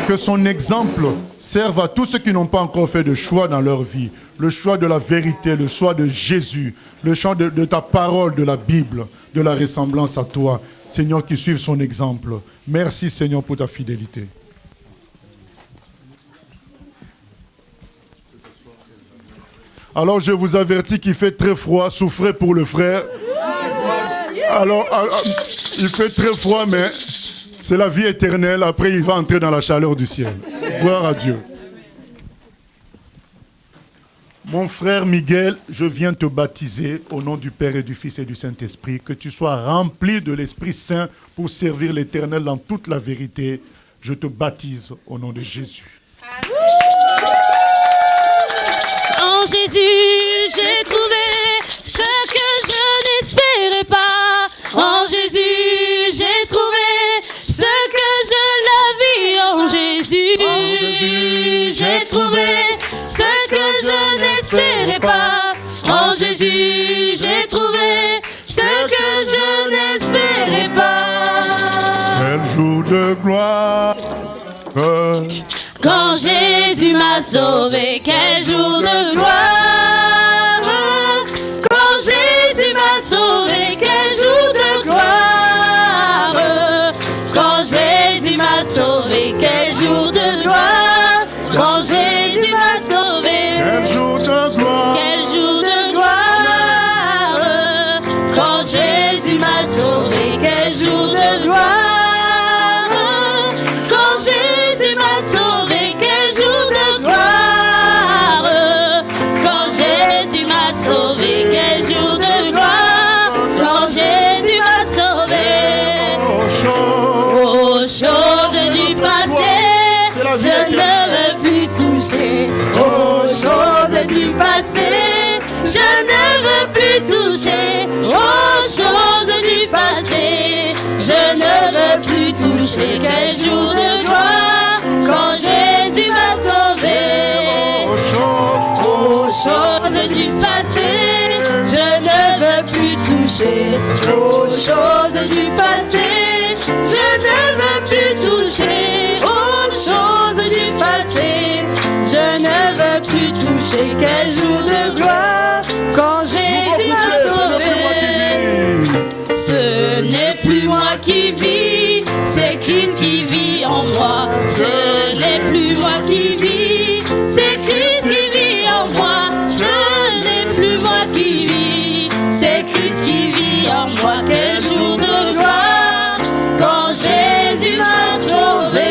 Speaker 2: que son exemple serve à tous ceux qui n'ont pas encore fait de choix dans leur vie. Le choix de la vérité, le choix de Jésus, le choix de ta parole, de la Bible, de la ressemblance à toi. Seigneur, qui suivent son exemple. Merci, Seigneur, pour ta fidélité. Alors je vous avertis qu'il fait très froid, souffrez pour le frère. Alors il fait très froid, mais c'est la vie éternelle. Après, il va entrer dans la chaleur du ciel. Gloire à Dieu. Mon frère Miguel, je viens te baptiser au nom du Père et du Fils et du Saint-Esprit. Que tu sois rempli de l'Esprit Saint pour servir l'Éternel dans toute la vérité. Je te baptise au nom de Jésus.
Speaker 5: En Jésus, j'ai trouvé ce que je n'espérais pas. En Jésus, j'ai trouvé ce que je l'avais. En Jésus, j'ai trouvé ce que je n'espérais pas. En Jésus, j'ai trouvé ce que je n'espérais pas.
Speaker 2: Quel jour de gloire.
Speaker 5: Quand Jésus m'a sauvé, quel jour de gloire. Quand Jésus m'a sauvé, quel jour de gloire. Quand Jésus m'a sauvé, quel jour de gloire. Quand Jésus m'a sauvé,
Speaker 2: Quel jour de gloire.
Speaker 5: quel jour de gloire. Quand Jésus m'a sauvé, quel jour de gloire. Quand Jésus m'a sauvé, quel jour de gloire. Quand Jésus m'a sauvé, quel jour de gloire. Quand Jésus m'a sauvé. Aux choses du passé, je ne veux plus toucher. Aux choses du passé, je ne veux plus toucher. Aux choses du passé, je ne veux plus toucher. Quel jour de gloire, quand Jésus m'a sauvé. Aux choses du passé, je ne veux plus toucher. Aux choses du passé, je ne veux plus toucher. Aux choses du passé, je ne veux plus toucher. Quel jour de gloire, quand Jésus m'a sauvé. Ce n'est plus moi qui vis, c'est Christ qui vit en moi. Ce n'est plus moi qui vis, c'est Christ qui vit en moi. Ce n'est plus moi qui vis, c'est Christ qui vit en moi. Quel jour de gloire, quand Jésus m'a sauvé.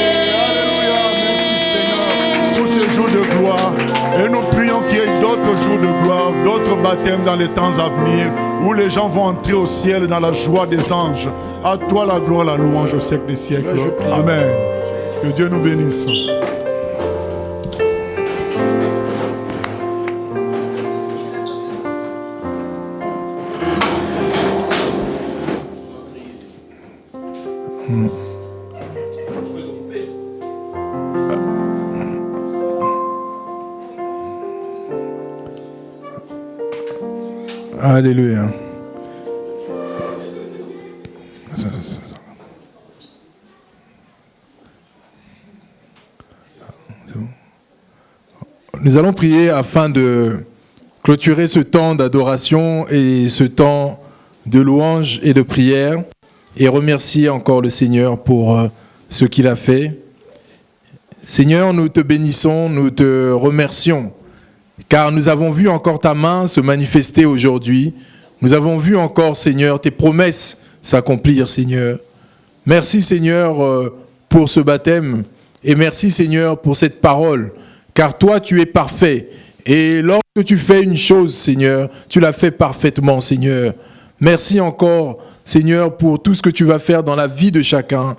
Speaker 2: Pour ces jours de gloire, et nous prions qu'il y ait d'autres jours de gloire, d'autres baptêmes dans les temps à venir, où les gens vont entrer au ciel dans la joie des anges. À toi la gloire, la louange au siècle des siècles. Amen. Que Dieu nous bénisse.
Speaker 3: Alléluia. Nous allons prier afin de clôturer ce temps d'adoration et ce temps de louange et de prière et remercier encore le Seigneur pour ce qu'il a fait. Seigneur, nous te bénissons, nous te remercions, car nous avons vu encore ta main se manifester aujourd'hui. Nous avons vu encore, Seigneur, tes promesses s'accomplir, Seigneur. Merci, Seigneur, pour ce baptême et merci, Seigneur, pour cette parole, car toi, tu es parfait. Et lorsque tu fais une chose, Seigneur, tu la fais parfaitement, Seigneur. Merci encore, Seigneur, pour tout ce que tu vas faire dans la vie de chacun.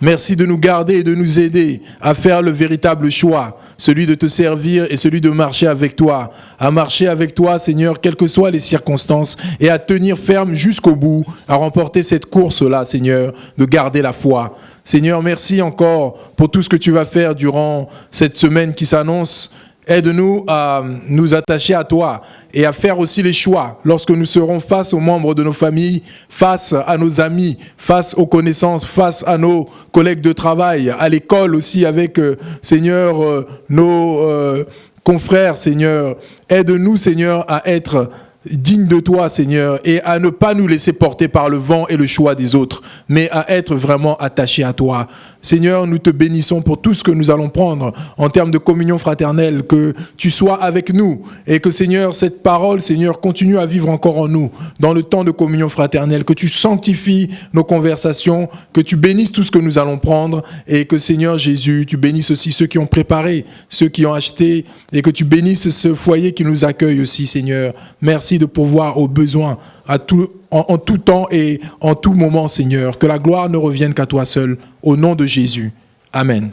Speaker 3: Merci de nous garder et de nous aider à faire le véritable choix, celui de te servir et celui de marcher avec toi. À marcher avec toi, Seigneur, quelles que soient les circonstances, et à tenir ferme jusqu'au bout, à remporter cette course-là, Seigneur, de garder la foi. Seigneur, merci encore pour tout ce que tu vas faire durant cette semaine qui s'annonce. Aide-nous à nous attacher à toi et à faire aussi les choix lorsque nous serons face aux membres de nos familles, face à nos amis, face aux connaissances, face à nos collègues de travail, à l'école aussi avec, Seigneur, nos confrères, Seigneur. Aide-nous, Seigneur, à être dignes de toi, Seigneur, et à ne pas nous laisser porter par le vent et le choix des autres, mais à être vraiment attachés à toi. Seigneur, nous te bénissons pour tout ce que nous allons prendre en termes de communion fraternelle, que tu sois avec nous et que, Seigneur, cette parole, Seigneur, continue à vivre encore en nous dans le temps de communion fraternelle, que tu sanctifies nos conversations, que tu bénisses tout ce que nous allons prendre et que, Seigneur Jésus, tu bénisses aussi ceux qui ont préparé, ceux qui ont acheté et que tu bénisses ce foyer qui nous accueille aussi, Seigneur. Merci de pourvoir aux besoins en tout temps et en tout moment, Seigneur. Que la gloire ne revienne qu'à toi seul. Au nom de Jésus. Amen.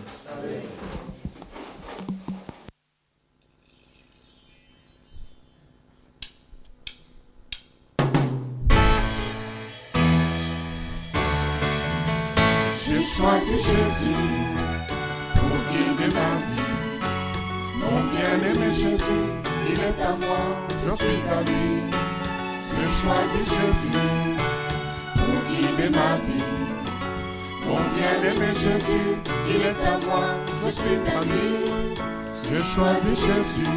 Speaker 1: J'ai choisi Jésus pour guider ma vie. Mon bien-aimé Jésus, il est à moi, je suis à lui. J'ai choisi Jésus pour guider ma vie. Mon bien-aimé Jésus, il est à moi, je suis à lui. J'ai choisi Jésus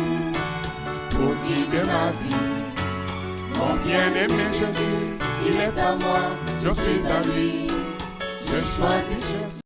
Speaker 1: pour guider ma vie. Mon bien-aimé Jésus, il est à moi, je suis à lui. J'ai choisi Jésus.